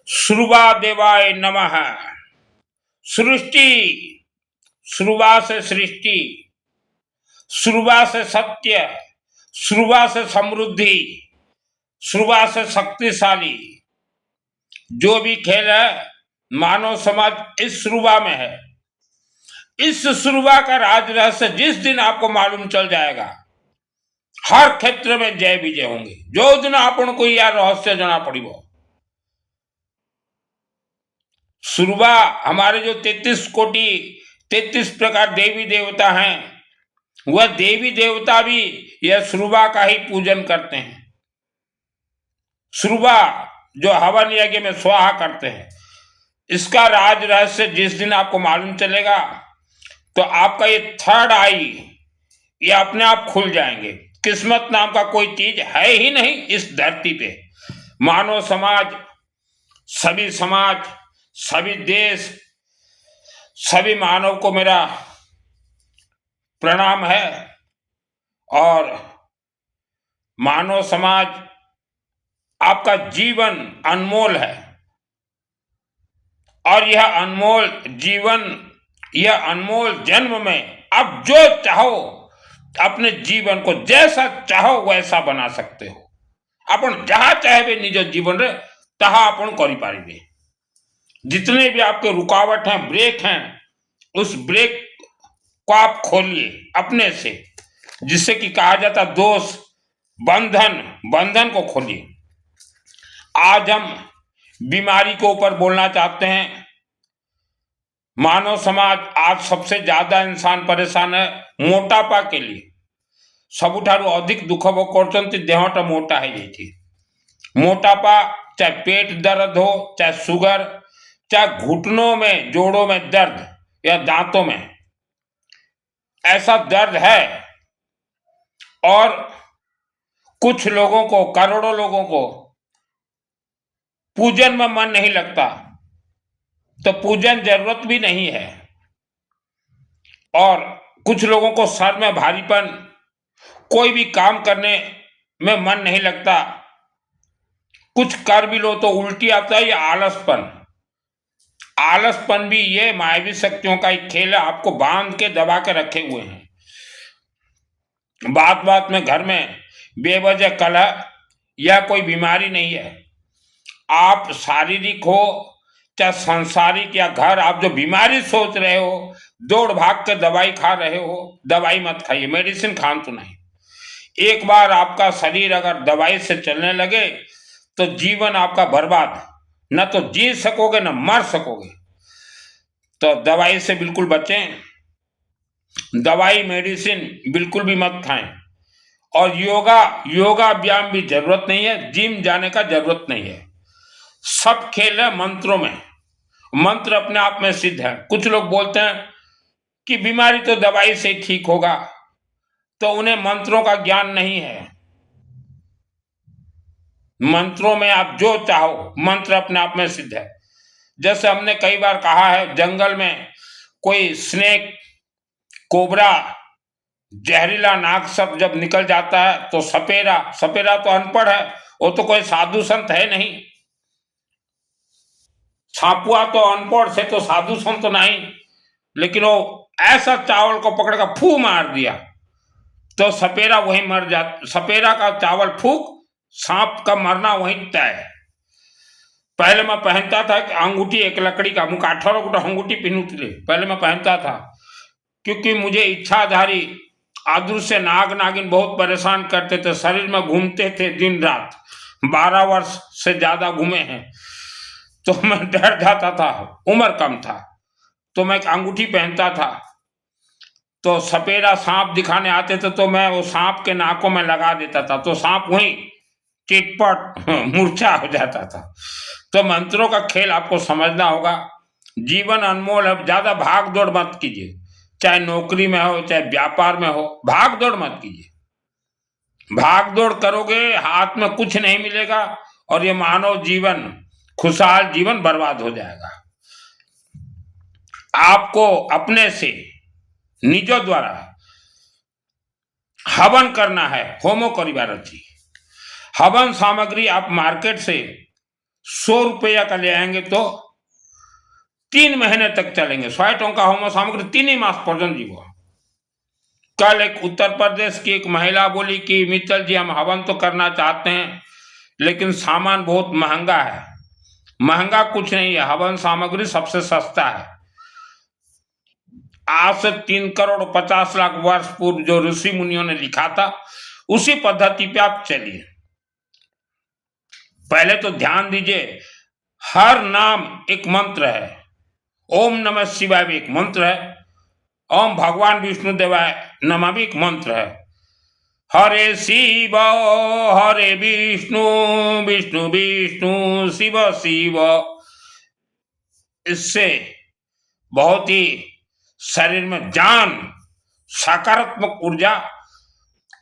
श्रुवा देवाय नमः। सृष्टि, श्रुवा से सृष्टि, श्रुवा से सत्य, श्रुवा से समृद्धि, श्रुवा से शक्तिशाली। जो भी खेल है मानव समाज इस श्रुवा में है। इस श्रुवा का राज रहस्य जिस दिन आपको मालूम चल जाएगा, हर क्षेत्र में जय विजय होंगे। जो दिन आपन को यह रहस्य जना पड़िबो। श्रुवा हमारे जो 33 कोटि 33 प्रकार देवी देवता हैं, वह देवी देवता भी यह श्रुवा का ही पूजन करते हैं। श्रुवा जो हवन यज्ञ में स्वाहा करते हैं, इसका राज रहस्य जिस दिन आपको मालूम चलेगा तो आपका ये थर्ड आई ये अपने आप खुल जाएंगे। किस्मत नाम का कोई चीज है ही नहीं इस धरती पे। मानव समाज, सभी देश, सभी मानव को मेरा प्रणाम है। और मानव समाज, आपका जीवन अनमोल है और यह अनमोल जीवन, यह अनमोल जन्म में अब जो चाहो अपने जीवन को जैसा चाहो वैसा बना सकते हो। अपन जहां चाहे निज जीवन रे तहा अपन करी पारिबे। जितने भी आपके रुकावट हैं, ब्रेक हैं, उस ब्रेक को आप खोलिए अपने से, जिससे कि कहा जाता दोष, बंधन को खोलिए। आज हम बीमारी के ऊपर बोलना चाहते हैं। मानव समाज आज सबसे ज्यादा इंसान परेशान है मोटापा के लिए। सबुठारु अधिक दुख भोग करछन्ति देहटा मोटा है जाइछि। मोटापा चाहे पेट दर्द हो, चाहे शुगर, चाहे घुटनों में, जोड़ों में दर्द या दांतों में ऐसा दर्द है। और कुछ लोगों को, करोड़ों लोगों को पूजन में मन नहीं लगता, तो पूजन जरूरत भी नहीं है। और कुछ लोगों को सर में भारीपन, कोई भी काम करने में मन नहीं लगता, कुछ कर भी लो तो उल्टी आता है। ये आलसपन भी ये मायावी शक्तियों का एक खेल है। आपको बांध के दबा के रखे हुए हैं। बात बात में घर में बेवजह कलह या कोई बीमारी नहीं है। आप शारीरिक हो चाहे सांसारिक या घर, आप जो बीमारी सोच रहे हो, दौड़ भाग के दवाई खा रहे हो, दवाई मत खाइए, मेडिसिन खान तो नहीं। एक बार आपका शरीर अगर दवाई से चलने लगे तो जीवन आपका बर्बाद, न तो जी सकोगे न मर सकोगे। तो दवाई से बिल्कुल बचें। दवाई मेडिसिन बिल्कुल भी मत खाएं। और योगा व्यायाम भी जरूरत नहीं है, जिम जाने का जरूरत नहीं है। सब खेल है मंत्रों में। मंत्र अपने आप में सिद्ध है। कुछ लोग बोलते हैं कि बीमारी तो दवाई से ठीक होगा, तो उन्हें मंत्रों का ज्ञान नहीं है। मंत्रों में आप जो चाहो, मंत्र अपने आप में सिद्ध है। जैसे हमने कई बार कहा है, जंगल में कोई स्नेक, कोबरा, जहरीला नाग सब जब निकल जाता है तो सपेरा तो अनपढ़ है, वो तो कोई साधु संत है नहीं। छापुआ तो अनपढ़ से तो साधु संत नहीं, लेकिन वो ऐसा चावल को पकड़ कर फू मार दिया तो सपेरा वहीं मर जाता। सपेरा का चावल फूक, सांप का मरना वहीं तय। पहले मैं पहनता था कि अंगूठी एक लकड़ी का, मुझे 18 गोटा अंगूठी पहनूले पहले मैं पहनता था, क्योंकि मुझे इच्छाधारी अदृश्य नाग नागिन बहुत परेशान करते थे। शरीर में घूमते थे दिन रात, 12 वर्ष से ज्यादा घूमे हैं। तो मैं डर जाता था, उम्र कम था तो मैं एक अंगूठी पहनता था। तो सपेरा सांप दिखाने आते थे तो मैं वो सांप के नाकों में लगा देता था, तो सांप वहीं चिटपट मूर्छा हो जाता था। तो मंत्रों का खेल आपको समझना होगा। जीवन अनमोल है, ज्यादा भाग दौड़ मत कीजिए। चाहे नौकरी में हो चाहे व्यापार में हो, भाग दौड़ मत कीजिए। भाग दौड़ करोगे हाथ में कुछ नहीं मिलेगा और ये मानव जीवन, खुशहाल जीवन बर्बाद हो जाएगा। आपको अपने से निजों द्वारा हवन करना है। होमो करिवार अच्छी हवन सामग्री आप मार्केट से 100 रुपया का ले आएंगे तो 3 महीने तक चलेंगे। 100 टंका होम सामग्री 3 मास पर्यंत जीव। कल एक उत्तर प्रदेश की एक महिला बोली कि मित्तल जी हम हवन तो करना चाहते हैं लेकिन सामान बहुत महंगा है। महंगा कुछ नहीं है, हवन सामग्री सबसे सस्ता है। आज से 3 करोड़ 50 लाख वर्ष पूर्व जो ऋषि मुनियों ने लिखा था उसी पद्धति पे आप चलिए। पहले तो ध्यान दीजिए, हर नाम एक मंत्र है। ओम नमः शिवाय भी एक मंत्र है, ओम भगवान विष्णु देवाय नमः भी एक मंत्र है। हरे शिव हरे विष्णु विष्णु विष्णु शिव शिव। इससे बहुत ही शरीर में जान, सकारात्मक ऊर्जा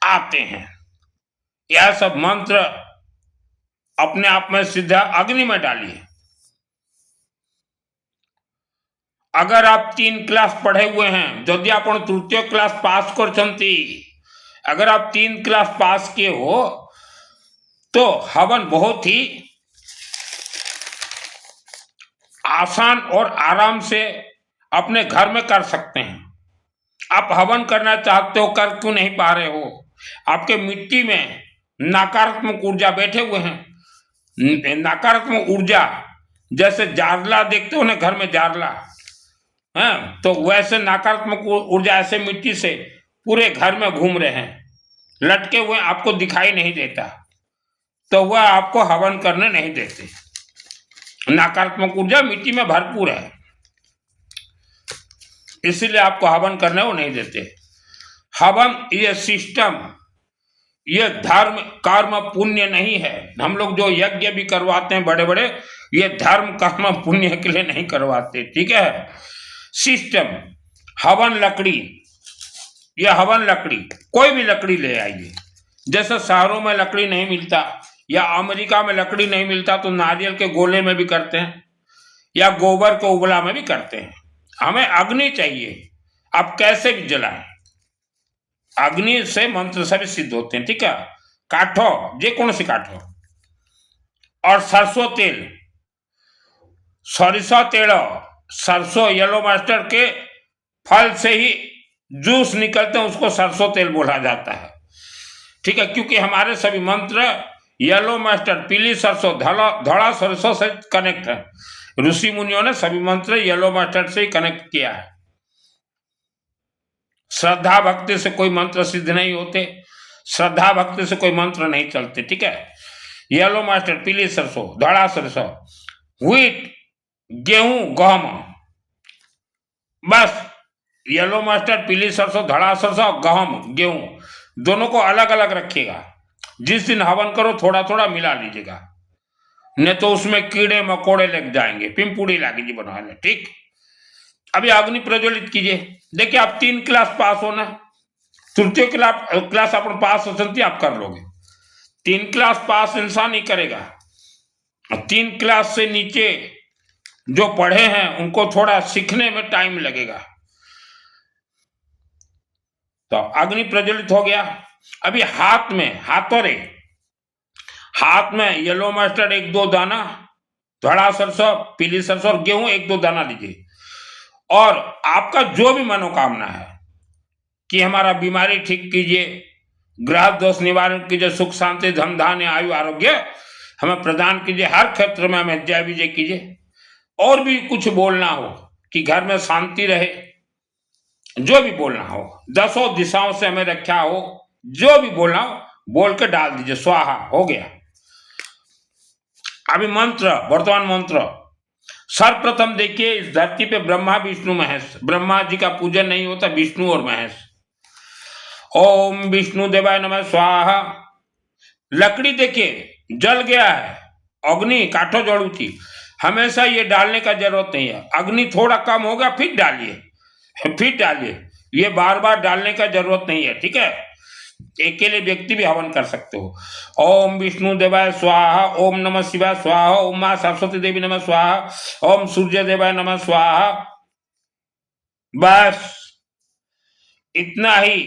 आते हैं। यह सब मंत्र अपने आप में सीधा अग्नि में डालिए। अगर आप 3 क्लास पढ़े हुए हैं, यदि आप तृतीय क्लास पास करछंती, अगर आप 3 क्लास पास किए हो तो हवन बहुत ही आसान और आराम से अपने घर में कर सकते हैं। आप हवन करना चाहते हो, कर क्यों नहीं पा रहे हो? आपके मिट्टी में नकारात्मक ऊर्जा बैठे हुए हैं। नकारात्मक ऊर्जा जैसे जारला देखते हो ना घर में जारला, है तो वैसे नकारात्मक ऊर्जा ऐसे मिट्टी से पूरे घर में घूम रहे हैं, लटके हुए, आपको दिखाई नहीं देता, तो वह आपको हवन करने नहीं देते। नकारात्मक ऊर्जा मिट्टी में भरपूर है, इसीलिए आपको हवन करने वो नहीं देते। हवन ये सिस्टम, ये धर्म कर्म पुण्य नहीं है। हम लोग जो यज्ञ भी करवाते हैं बड़े बड़े, ये धर्म कर्म पुण्य के लिए नहीं करवाते, ठीक है। सिस्टम हवन लकड़ी, यह हवन लकड़ी कोई भी लकड़ी ले आइए। जैसे शहरों में लकड़ी नहीं मिलता या अमेरिका में लकड़ी नहीं मिलता तो नारियल के गोले में भी करते हैं या गोबर के उबला में भी करते हैं। हमें अग्नि चाहिए, आप कैसे भी जलाएं, अग्नि से मंत्र से भी सिद्ध होते हैं, ठीक है। काठो जे कौन सी काठो और सरसों तेल, सरिसा तेल, सरसों येलो मास्टर के फल से ही जूस निकलते हैं, उसको सरसों तेल बोला जाता है, ठीक है। क्योंकि हमारे सभी मंत्र येलो मास्टर, पीली सरसों, धड़ा सरसों से कनेक्ट है। ऋषि मुनियों ने सभी मंत्र येलो मास्टर से ही कनेक्ट किया है। श्रद्धा भक्ति से कोई मंत्र सिद्ध नहीं होते, श्रद्धा भक्ति से कोई मंत्र नहीं चलते, ठीक है। येलो मास्टर, पीली सरसों, धड़ा सरसों, व्हीट गेहूं गहम, बस येलो मास्टर, पीली सरसों, धड़ा सरसों, गहम गेहूं दोनों को अलग अलग रखिएगा। जिस दिन हवन करो थोड़ा थोड़ा मिला लीजिएगा, नहीं तो उसमें कीड़े मकोड़े लग जाएंगे, पिंपुड़ी लगेगी बना ले, ठीक। अभी अग्नि प्रज्वलित कीजिए। देखिए आप 3 क्लास पास होना, तृतीय क्लास आप पास हो आप कर लोगे। 3 क्लास पास इंसान ही करेगा, 3 क्लास से नीचे जो पढ़े हैं उनको थोड़ा सीखने में टाइम लगेगा। तो अग्नि प्रज्वलित हो गया। अभी हाथ में हाथोरे, हाथ में येलो मस्टर्ड 1-2 दाना, धड़ा सरसों, पीली सरसों और गेहूं 1-2 दाना लीजिए। और आपका जो भी मनोकामना है कि हमारा बीमारी ठीक कीजिए, ग्रह दोष निवारण कीजिए, सुख शांति धन धान्य आयु आरोग्य हमें प्रदान कीजिए, हर क्षेत्र में हमें जय विजय कीजिए। और भी कुछ बोलना हो कि घर में शांति रहे, जो भी बोलना हो, 10 दिशाओं से हमें रक्षा हो, जो भी बोलना हो बोल के डाल दीजिए, स्वाहा हो गया। अभी मंत्र, वर्तमान मंत्र सर्वप्रथम देखिए, इस धरती पे ब्रह्मा विष्णु महेश, ब्रह्मा जी का पूजन नहीं होता, विष्णु और महेश। ओम विष्णु देवाय नमः स्वाहा। लकड़ी देखिए जल गया है, अग्नि काठो जड़ू थी, हमेशा ये डालने का जरूरत नहीं है। अग्नि थोड़ा कम हो गया फिर डालिए, फिर डालिए, ये बार बार डालने का जरूरत नहीं है, ठीक है। अकेले व्यक्ति भी हवन कर सकते हो। ओम विष्णु देवाय स्वाहा, ओम नमः शिवाय स्वाहा, ओम मां सरस्वती देवी नमः स्वाहा, ओम सूर्य देवाय नमः स्वाहा। बस इतना ही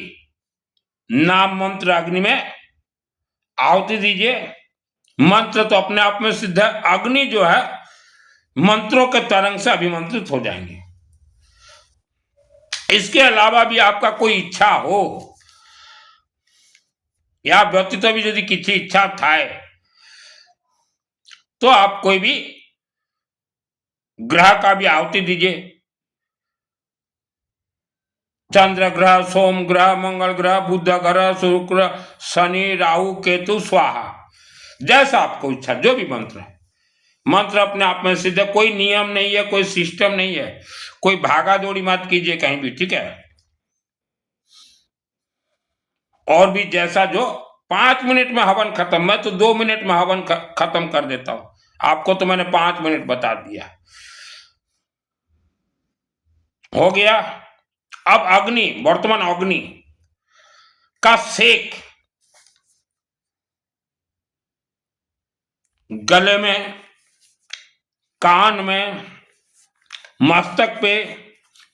नाम मंत्र अग्नि में आहुति दीजिए, मंत्र तो अपने आप में सिद्ध है, अग्नि जो है मंत्रों के तरंग से अभिमंत्रित हो जाएंगे। इसके अलावा भी आपका कोई इच्छा हो या व्यतीत भी यदि किसी इच्छा था तो आप कोई भी ग्रह का भी आहुति दीजिए, चंद्र ग्रह, सोम ग्रह, मंगल ग्रह, बुध ग्रह, शुक्र, शनि, राहु, केतु, स्वाहा, जैसा आपको इच्छा, जो भी मंत्र है, मंत्र अपने आप में सिद्ध है, कोई नियम नहीं है, कोई सिस्टम नहीं है, कोई भागा दौड़ी मत कीजिए कहीं भी, ठीक है। और भी जैसा जो 5 मिनट में हवन खत्म, मैं तो 2 मिनट में हवन खत्म कर देता हूं, आपको तो मैंने 5 मिनट बता दिया, हो गया। अब अग्नि, वर्तमान अग्नि का सेक गले में, कान में, मस्तक पे,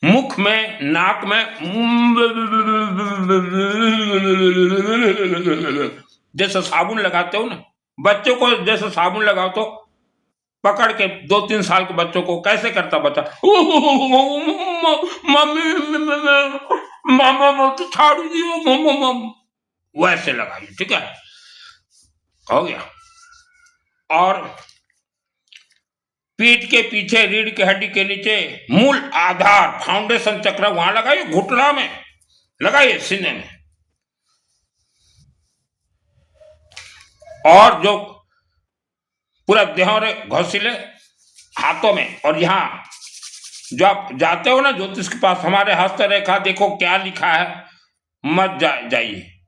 मुख में, नाक में, जैसे साबुन लगाते हो ना, बच्चों को जैसे साबुन लगाओ तो पकड़ के 2-3 साल के बच्चों को कैसे करता बच्चा, मम्मी मामा तो छाड़ू दियो, वैसे लगाइए, ठीक है, हो गया। और पीठ के पीछे, रीढ़ की हड्डी के नीचे, मूल आधार, फाउंडेशन चक्र वहां लगाइए, घुटना में लगाइए, सीने में, और जो पूरा देह घोंसिले हाथों में, और यहां जो आप जाते हो ना ज्योतिष के पास, हमारे हस्तरेखा देखो क्या लिखा है, मत जाइए,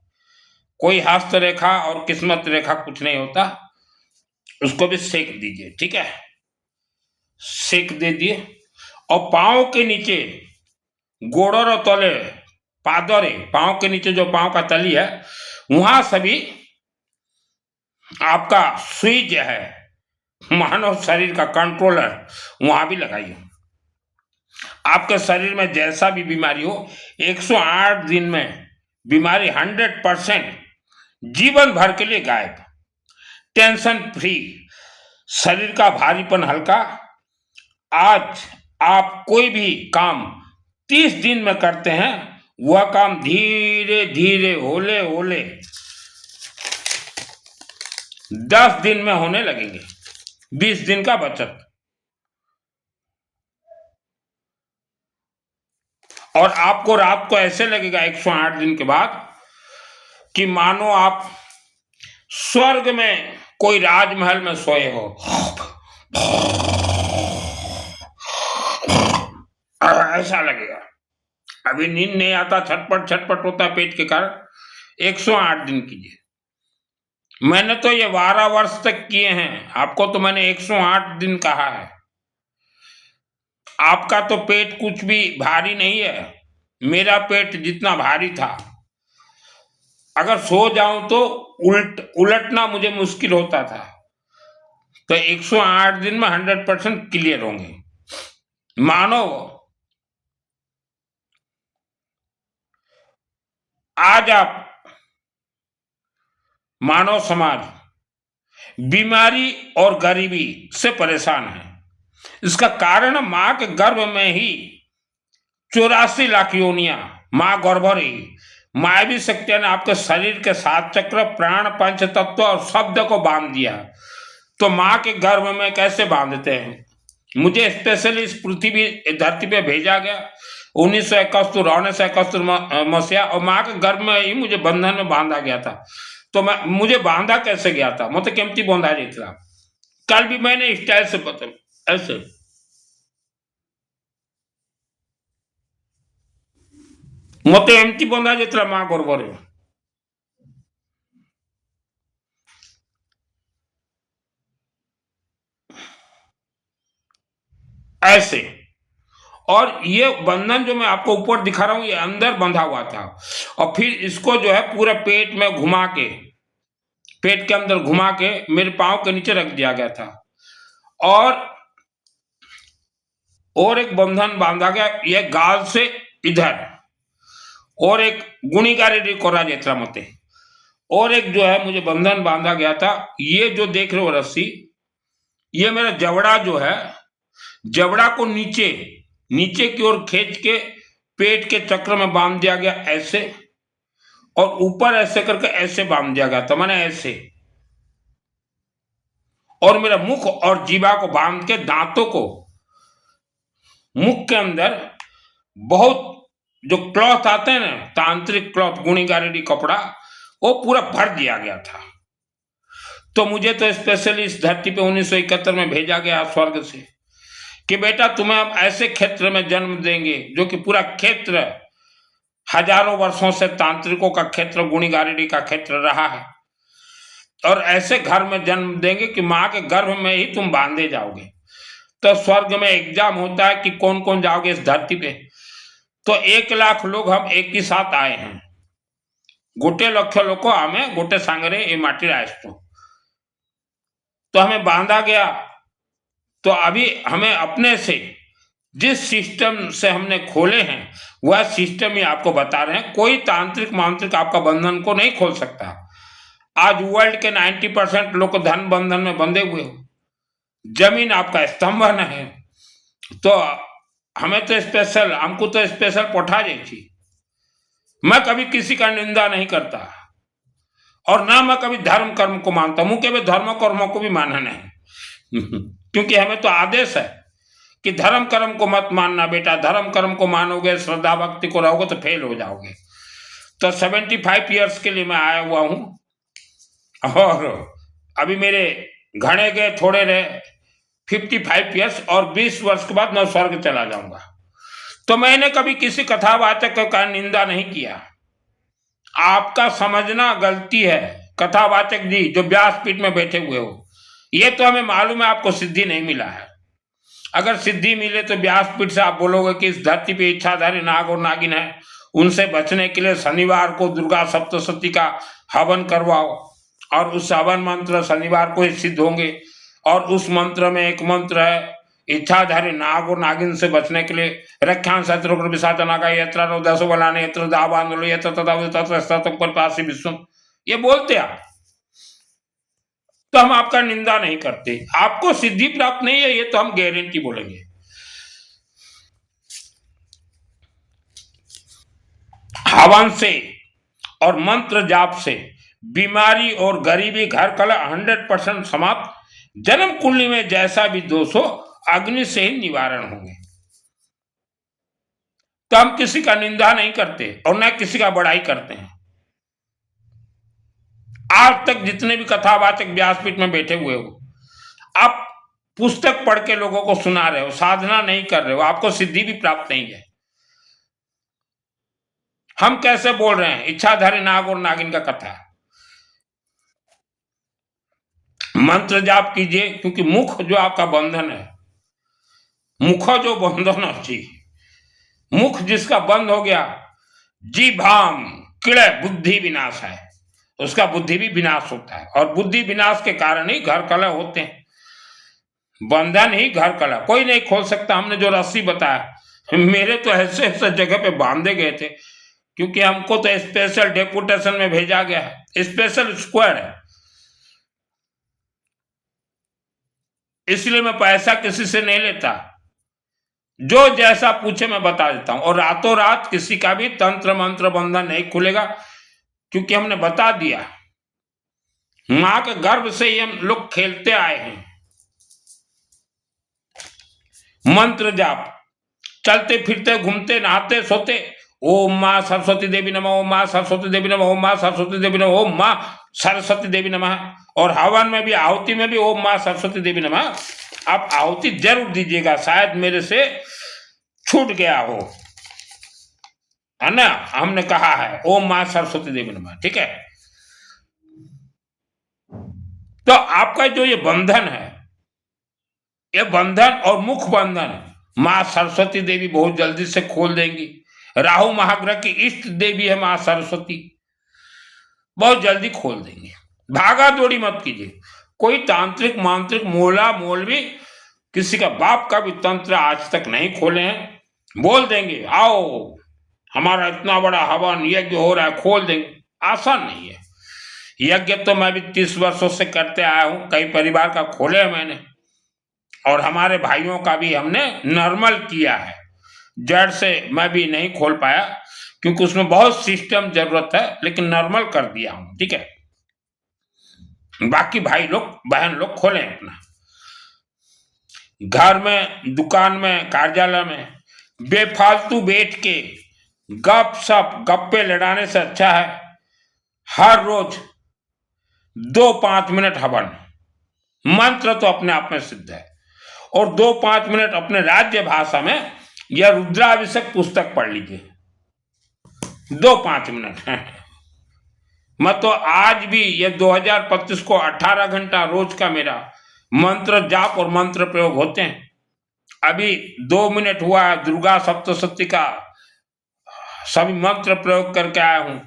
कोई हस्तरेखा और किस्मत रेखा कुछ नहीं होता, उसको भी सेक दीजिए, ठीक है, सेक दे दिए। और पांव के नीचे, गोड़ों तले, पादरे, पांव के नीचे जो पांव का तली है, वहां सभी आपका स्विच है, मानव शरीर का कंट्रोलर, वहां भी लगाइए। आपके शरीर में जैसा भी बीमारी हो, 108 दिन में बीमारी 100% जीवन भर के लिए गायब, टेंशन फ्री, शरीर का भारीपन हल्का। आज आप कोई भी काम 30 दिन में करते हैं, वह काम धीरे धीरे, होले होले 10 दिन में होने लगेंगे, 20 दिन का बचत। और आपको रात को ऐसे लगेगा 108 दिन के बाद कि मानो आप स्वर्ग में कोई राजमहल में सोए हो, ऐसा लगेगा। अभी नींद नहीं आता, छटपट छटपट होता है पेट के कारण, 108 दिन कीजिए। मैंने तो ये 12 वर्ष तक किए हैं, आपको तो मैंने 108 दिन कहा है। आपका तो पेट कुछ भी भारी नहीं है, मेरा पेट जितना भारी था, अगर सो जाऊं तो उलटना मुझे मुश्किल होता था, तो 108 दिन में 100% क्लियर होंगे। मानो आज आप, मानव समाज बीमारी और गरीबी से परेशान है, इसका कारण मां के गर्भ में ही 84 लाख योनियां, मां गर्भ रही, मायावी शक्तियां ने आपके शरीर के 7 चक्र, प्राण, पंच तत्व और शब्द को बांध दिया। तो मां के गर्भ में कैसे बांधते हैं? मुझे स्पेशली इस पृथ्वी धरती पे भेजा गया 1971 मसीहा, और मां के गर्भ में ही मुझे बंधन में बांधा गया था। तो मुझे बांधा कैसे गया था, मतलब केमती बांधा जाता, कल भी मैंने स्टाइल से बता, ऐसे मत एमती बंधा जाता मां गर्भ, ऐसे। और ये बंधन जो मैं आपको ऊपर दिखा रहा हूं, ये अंदर बंधा हुआ था, और फिर इसको जो है पूरे पेट में घुमा के, पेट के अंदर घुमा के मेरे पांव के नीचे रख दिया गया था। और एक बंधन बांधा गया, ये गाल से इधर, और एक गुणिगारी करा जाता मते, और एक जो है मुझे बंधन बांधा गया था, ये जो देख रहे हो रस्सी, ये मेरा जबड़ा जो है, जबड़ा को नीचे नीचे की ओर खींच के पेट के चक्र में बांध दिया गया ऐसे, और ऊपर ऐसे करके ऐसे बांध दिया गया था, मैंने ऐसे। और मेरा मुख और जीवा को बांध के दांतों को, मुख के अंदर बहुत जो क्लॉथ आते हैं ना, तांत्रिक क्लॉथ, गुणी गारेडी कपड़ा, वो पूरा भर दिया गया था। तो मुझे तो स्पेशली इस धरती पे 1971 में भेजा गया स्वर्ग से कि बेटा तुम्हें हम ऐसे क्षेत्र में जन्म देंगे जो कि पूरा क्षेत्र हजारों वर्षों से तांत्रिकों का क्षेत्र, गुणी गारेडी का क्षेत्र रहा है, और ऐसे घर में जन्म देंगे कि माँ के गर्भ में ही तुम बांधे जाओगे। तो स्वर्ग में एग्जाम होता है कि कौन कौन जाओगे इस धरती पे। तो 1,00,000 लोग हम एक ही साथ आए हैं। गोटे लक्ष लोग हमें गोटे सांगरे ये माटी आसतो, तो हमें बांधा गया। तो अभी हमें अपने से जिस सिस्टम से हमने खोले हैं वह सिस्टम ही आपको बता रहे हैं। कोई तांत्रिक मांत्रिक आपका बंधन को नहीं खोल सकता। आज वर्ल्ड के 90% लोग धन बंधन में बंधे हुए हो, जमीन आपका स्तंभन है। तो हमें तो स्पेशल, हमको तो स्पेशल पठा जाइए। मैं कभी किसी का निंदा नहीं करता, और ना मैं कभी धर्म कर्म को मानता हूं, के धर्म कर्मों को भी माना नहीं क्योंकि हमें तो आदेश है कि धर्म कर्म को मत मानना बेटा, धर्म कर्म को मानोगे, श्रद्धा भक्ति को रहोगे तो फेल हो जाओगे। तो 75 ईयर्स के लिए मैं आया हुआ हूं, और अभी मेरे घने गए थोड़े रहे 55 ईयर्स, और 20 वर्ष के बाद मैं स्वर्ग चला जाऊंगा। तो मैंने कभी किसी कथावाचक का निंदा नहीं किया। आपका समझना गलती है। कथावाचक जी जो व्यासपीठ में बैठे हुए हो, ये तो हमें मालूम है आपको सिद्धि नहीं मिला है। अगर सिद्धि मिले तो व्यासपीठ से आप बोलोगे कि इस धरती पे इच्छाधारी नाग और नागिन है, उनसे बचने के लिए शनिवार को दुर्गा सप्तशती का हवन करवाओ, और उस हवन मंत्र शनिवार को ही सिद्ध होंगे। और उस मंत्र में एक मंत्र है, इच्छाधारी नाग और नागिन से बचने के लिए रक्षां शत्रु विशाचनाका यत्र नो दसो बलाने यत्र दावांदलो यत्र तथा तत्र पर पासी विश्वम, ये बोलते आप। तो हम आपका निंदा नहीं करते। आपको सिद्धि प्राप्त नहीं है ये तो हम गारंटी बोलेंगे। हवन से और मंत्र जाप से बीमारी और गरीबी घर कला 100% समाप्त। जन्म कुंडली में जैसा भी दोष हो अग्नि से ही निवारण होंगे। तो हम किसी का निंदा नहीं करते और न किसी का बड़ाई करते हैं। आज तक जितने भी कथावाचक व्यासपीठ में बैठे हुए हो, आप पुस्तक पढ़ के लोगों को सुना रहे हो, साधना नहीं कर रहे हो, आपको सिद्धि भी प्राप्त नहीं है। हम कैसे बोल रहे हैं इच्छाधारी नाग और नागिन का कथा। मंत्र जाप कीजिए, क्योंकि मुख जो आपका बंधन है, मुख जो बंधन अच्छी, मुख जिसका बंद हो गया, जीभाम किड़े बुद्धि विनाश है, उसका बुद्धि भी विनाश होता है। और बुद्धि विनाश के कारण ही घर कलह होते हैं। बंधन ही घर कलह, कोई नहीं खोल सकता। हमने जो रस्सी बताया, मेरे तो ऐसे ऐसे जगह पे बांधे गए थे, क्योंकि हमको तो स्पेशल डेपुटेशन में भेजा गया है, स्पेशल स्क्वाड है, इसलिए मैं पैसा किसी से नहीं लेता। जो जैसा पूछे मैं बता देता हूं, और रातों रात किसी का भी तंत्र मंत्र बंधन नहीं खुलेगा, क्योंकि हमने बता दिया। मां के गर्भ से ही हम लोग खेलते आए हैं। मंत्र जाप, चलते फिरते घूमते नहाते सोते, ओम मां सरस्वती देवी नमः, ओम मां सरस्वती देवी नमः, ओम मां सरस्वती देवी नमः, ओम मां सरस्वती देवी नमः। और हवन में भी, आहुति में भी ओम मां सरस्वती देवी नमः। आप आहुति जरूर दीजिएगा, शायद मेरे से छूट गया हो, है ना। हमने कहा है ओम मां सरस्वती देवी नमः, ठीक है। तो आपका जो ये बंधन है, ये बंधन और मुख बंधन मां सरस्वती देवी बहुत जल्दी से खोल देंगी। राहु महाग्रह की इष्ट देवी है मां सरस्वती, बहुत जल्दी खोल देंगे। भागा दौड़ी मत कीजिए। कोई तांत्रिक मांत्रिक मोला मौलवी किसी का बाप का भी तंत्र आज तक नहीं खोले हैं, बोल देंगे आओ हमारा इतना बड़ा हवन यज्ञ हो रहा है, खोल देंगे। आसान नहीं है। यज्ञ तो मैं भी 30 वर्षों से करते आया हूं, कई परिवार का खोले हैं मैंने, और हमारे भाइयों का भी हमने नॉर्मल किया है। जड़ से मैं भी नहीं खोल पाया क्योंकि उसमें बहुत सिस्टम जरूरत है, लेकिन नॉर्मल कर दिया हूं, ठीक है। बाकी भाई लोग बहन लोग खोलें अपना। घर में, दुकान में, कार्यालय में बेफालतू बैठ के गप सप गप्पे लड़ाने से अच्छा है हर रोज 2-5 मिनट हवन। मंत्र तो अपने आप में सिद्ध है, और 2-5 मिनट अपने राज्य भाषा में यह रुद्राभिषेक पुस्तक पढ़ लीजिए, 2-5 मिनट है। मैं तो आज भी ये 2025 को 18 घंटा रोज का मेरा मंत्र जाप और मंत्र प्रयोग होते हैं। अभी 2 मिनट हुआ है दुर्गा सप्तशती का सभी मंत्र प्रयोग करके आया हूं,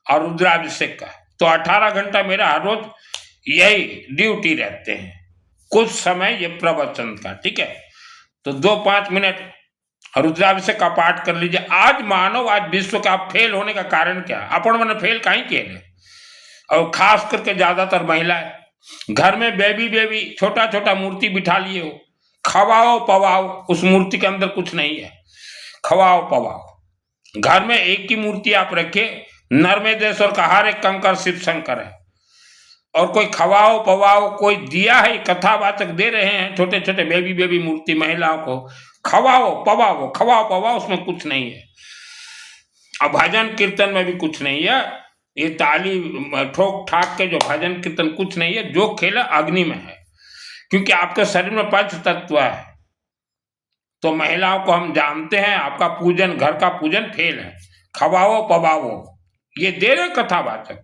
और रुद्राभिषेक का, तो 18 घंटा मेरा हर रोज यही ड्यूटी रहते हैं। कुछ समय ये प्रवचन का, ठीक है। तो 2-5 मिनट रुद्राभिषेक का पाठ कर लीजिए। आज मानव, आज विश्व का फेल होने का कारण क्या है? अपन मैंने फेल कहीं किए, और खास करके ज्यादातर महिलाएं घर में बेबी छोटा छोटा मूर्ति बिठा लिए हो, खवाओ पवाओ, उस मूर्ति के अंदर कुछ नहीं है, खवाओ पवाओ। घर में एक ही मूर्ति आप रखे, नर्मदेश्वर का हर एक कंकर शिव शंकर है, और कोई खवाओ पवाओ कोई दिया है, कथावाचक दे रहे हैं छोटे छोटे बेबी मूर्ति महिलाओं को, खवाओ पवाओ, उसमें कुछ नहीं है। अब भजन कीर्तन में भी कुछ नहीं है, ये ताली ठोक ठाक के जो भजन कीर्तन कुछ नहीं है। जो खेल अग्नि में है, क्योंकि आपके शरीर में पंच तत्व है। तो महिलाओं को हम जानते हैं, आपका पूजन, घर का पूजन फेल है। खवाओ पवाओ ये दे रहे कथावाचक।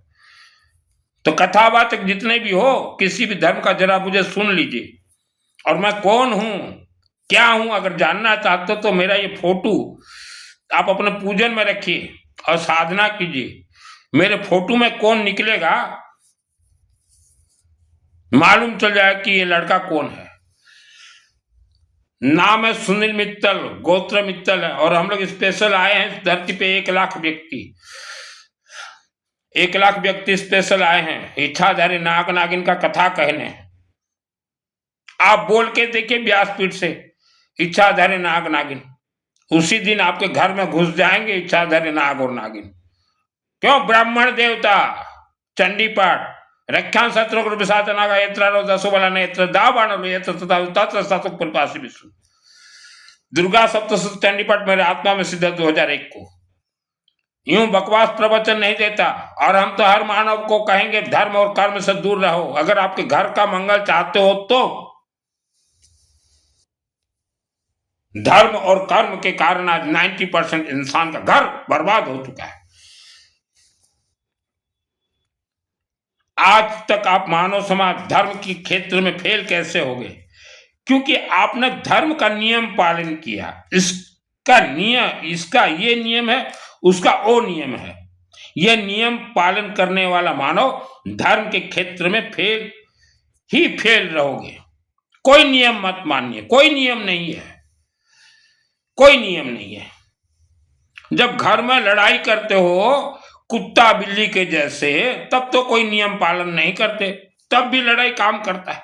तो कथावाचक जितने भी हो, किसी भी धर्म का, जरा मुझे सुन लीजिए, और मैं कौन हूं, क्या हूं, अगर जानना चाहते हो तो मेरा ये फोटो आप अपने पूजन में रखिए और साधना कीजिए। मेरे फोटो में कौन निकलेगा, मालूम चल जाए कि ये लड़का कौन है। नाम है सुनील मित्तल, गोत्र मित्तल है, और हम लोग स्पेशल आए हैं धरती पे 1 लाख व्यक्ति, 1 लाख व्यक्ति स्पेशल आए हैं इच्छाधारी नाग नागिन का कथा कहने। आप बोल के देखिए व्यासपीठ से, इच्छाधारी नाग नागिन, उसी दिन आपके घर में घुस जाएंगे इच्छाधारी नाग और नागिन। क्यों? ब्राह्मण देवता चंडी पाठ रक्षा शत्रु विशाचनागा यत्र दसो बला नेत्र दावाण यत्र तथा तत्र सातुक प्रपासी विष्णु। दुर्गा सप्तशती चंडी पाठ मेरे आत्मा में सिद्ध 2001 को। यूं बकवास प्रवचन नहीं देता, और हम तो हर मानव को कहेंगे धर्म और कर्म से दूर रहो। अगर आपके घर का मंगल चाहते हो तो धर्म और कर्म के कारण आज 90% इंसान का घर बर्बाद हो चुका है। आज तक आप मानव समाज धर्म के क्षेत्र में फेल कैसे हो गए? क्योंकि आपने धर्म का नियम पालन किया। इसका ये नियम है, उसका वो नियम है। यह नियम पालन करने वाला मानव धर्म के क्षेत्र में फेल रहोगे। कोई नियम मत मानिए, कोई नियम नहीं है, कोई नियम नहीं है। जब घर में लड़ाई करते हो कुत्ता बिल्ली के जैसे, तब तो कोई नियम पालन नहीं करते, तब भी लड़ाई काम करता है।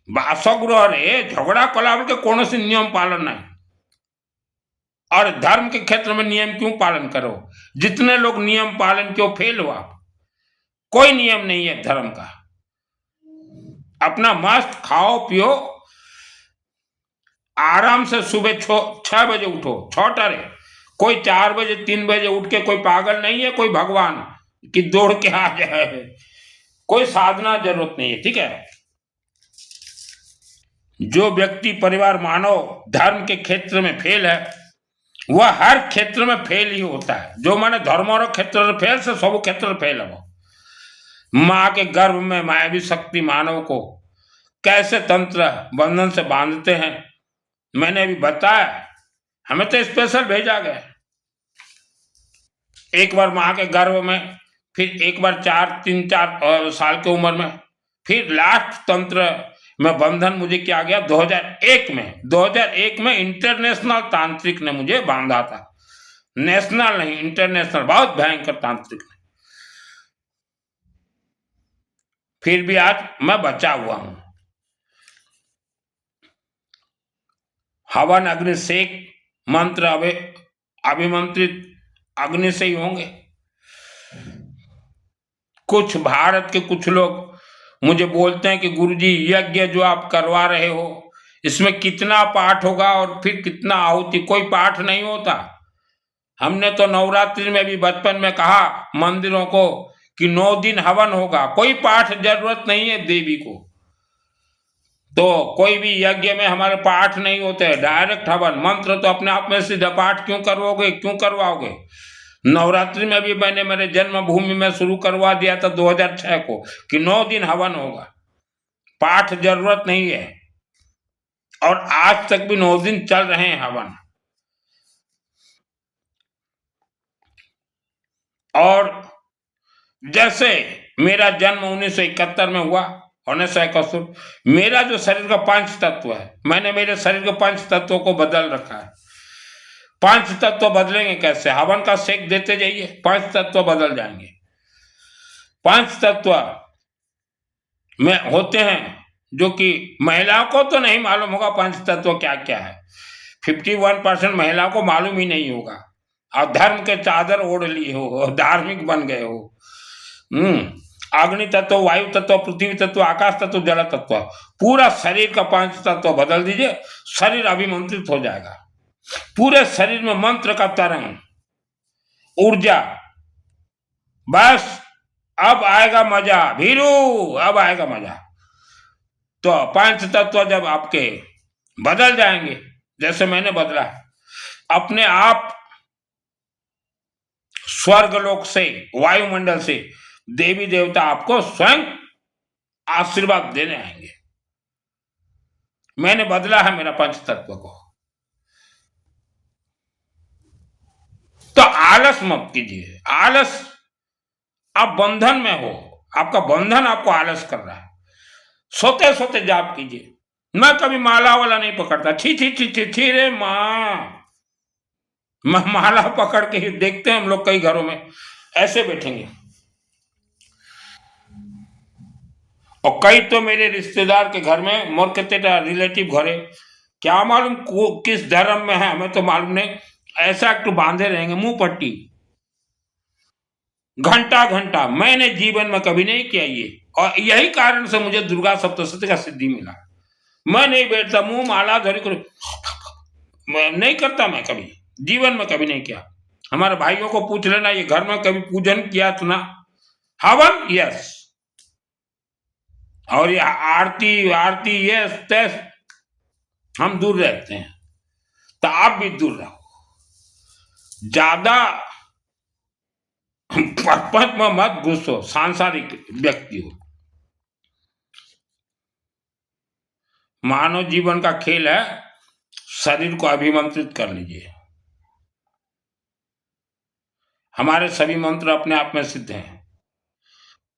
बासगृह रे झगड़ा कला के कौन से नियम पालन नहीं, और धर्म के क्षेत्र में नियम क्यों पालन करो? जितने लोग नियम पालन क्यों फेल हो आप? कोई नियम नहीं है धर्म का। अपना मस्त खाओ पियो, आराम से सुबह 6 बजे उठो, छोटा रे, कोई 4 बजे 3 बजे उठ के कोई पागल नहीं है, कोई भगवान कि दौड़ के आ जाए, कोई साधना जरूरत नहीं है, ठीक है। जो व्यक्ति परिवार मानव धर्म के क्षेत्र में फेल है, वह हर क्षेत्र में फेल ही होता है। जो माने धर्म और क्षेत्र फेल से सब क्षेत्र फेल है। माँ के गर्भ में मायावी शक्ति मानव को कैसे तंत्र बंधन से बांधते हैं, मैंने अभी बताया। हमें तो स्पेशल भेजा गया, एक बार माँ के गर्भ में, फिर एक बार 3-4 साल की उम्र में, फिर लास्ट तंत्र में बंधन मुझे क्या गया 2001 में इंटरनेशनल तांत्रिक ने मुझे बांधा था। नेशनल नहीं, इंटरनेशनल, बहुत भयंकर तांत्रिक ने। फिर भी आज मैं बचा हुआ हूं। हवन अग्निशेक मंत्र अभिमंत्रित अग्नि से ही होंगे। कुछ भारत के कुछ लोग मुझे बोलते हैं कि गुरुजी यज्ञ जो आप करवा रहे हो इसमें कितना पाठ होगा और फिर कितना आहुति। कोई पाठ नहीं होता। हमने तो नवरात्रि में भी बचपन में कहा मंदिरों को कि 9 दिन हवन होगा, कोई पाठ जरूरत नहीं है देवी को। तो कोई भी यज्ञ में हमारे पाठ नहीं होते, डायरेक्ट हवन। मंत्र तो अपने आप में सीधा पाठ क्यों करवाओगे, क्यों करवाओगे। नवरात्रि में भी मैंने मेरे जन्मभूमि में शुरू करवा दिया था 2006 को कि 9 दिन हवन होगा, पाठ जरूरत नहीं है। और आज तक भी 9 दिन चल रहे हैं हवन। और जैसे मेरा जन्म 1971 में हुआ, 1971, मेरा जो शरीर का 5 तत्व है, मैंने मेरे शरीर के 5 तत्वों को बदल रखा है। 5 तत्व बदलेंगे कैसे? हवन का सेक देते जाइए, 5 तत्व बदल जाएंगे। 5 तत्व में होते हैं जो कि महिलाओं को तो नहीं मालूम होगा 5 तत्व क्या क्या है। 51% महिलाओं को मालूम ही नहीं होगा। और धर्म के चादर ओढ़ लिए हो, धार्मिक बन गए हो। अग्नि तत्व, वायु तत्व, पृथ्वी तत्व, आकाश तत्व, जल तत्व, पूरा शरीर का 5 तत्व बदल दीजिए, शरीर अभिमंत्रित हो जाएगा। पूरे शरीर में मंत्र का तरंग, ऊर्जा। बस अब आएगा मजा भीरू, अब आएगा मजा। तो 5 तत्व जब आपके बदल जाएंगे, जैसे मैंने बदला, अपने आप स्वर्गलोक से, वायुमंडल से देवी देवता आपको स्वयं आशीर्वाद देने आएंगे। मैंने बदला है मेरा 5 तत्व को। तो आलस मत कीजिए। आलस, आप बंधन में हो, आपका बंधन आपको आलस कर रहा है। सोते सोते जाप कीजिए। मैं कभी माला वाला नहीं पकड़ता। छी छी छी छी छी रे माँ, माला पकड़ के देखते हैं हम लोग कई घरों में ऐसे बैठेंगे। और कई तो मेरे रिश्तेदार के घर में, मोर कहते रिलेटिव घरे, क्या मालूम किस धर्म में है, हमें तो मालूम नहीं, ऐसा तो बांधे रहेंगे मुंह पट्टी घंटा घंटा। मैंने जीवन में कभी नहीं किया ये, और यही कारण से मुझे दुर्गा सप्तशती का सिद्धि मिला। मैं नहीं बैठता मुंह माला धरी कर, मैं नहीं करता, मैं कभी जीवन में कभी नहीं किया। हमारे भाइयों को पूछ लेना, ये घर में कभी पूजन किया तो ना। हवन यस, और ये आरती यस तस, हम दूर रहते हैं। तो आप भी दूर रहो। ज्यादा पद में मत घुसो, सांसारिक व्यक्ति हो। मानव जीवन का खेल है, शरीर को अभिमंत्रित कर लीजिए। हमारे सभी मंत्र अपने आप में सिद्ध हैं।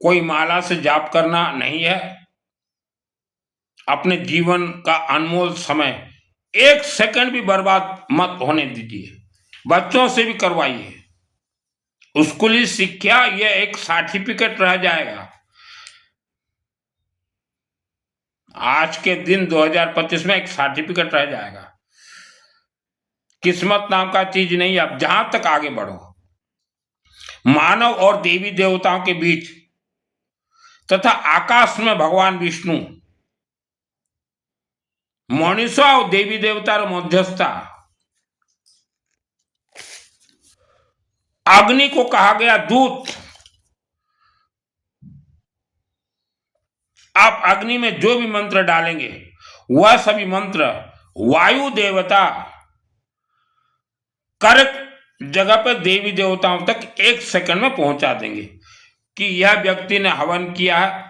कोई माला से जाप करना नहीं है। अपने जीवन का अनमोल समय 1 सेकंड भी बर्बाद मत होने दीजिए। बच्चों से भी करवाइए। स्कूली शिक्षा यह एक सर्टिफिकेट रह जाएगा। आज के दिन 2025 में एक सर्टिफिकेट रह जाएगा। किस्मत नाम का चीज नहीं। अब जहां तक आगे बढ़ो, मानव और देवी देवताओं के बीच तथा आकाश में भगवान विष्णु, मनुष्य और देवी देवता मध्यस्थता। अग्नि को कहा गया दूत। आप अग्नि में जो भी मंत्र डालेंगे वह सभी मंत्र वायु देवता करेक्ट जगह पर देवी देवताओं तक 1 सेकंड में पहुंचा देंगे कि यह व्यक्ति ने हवन किया है,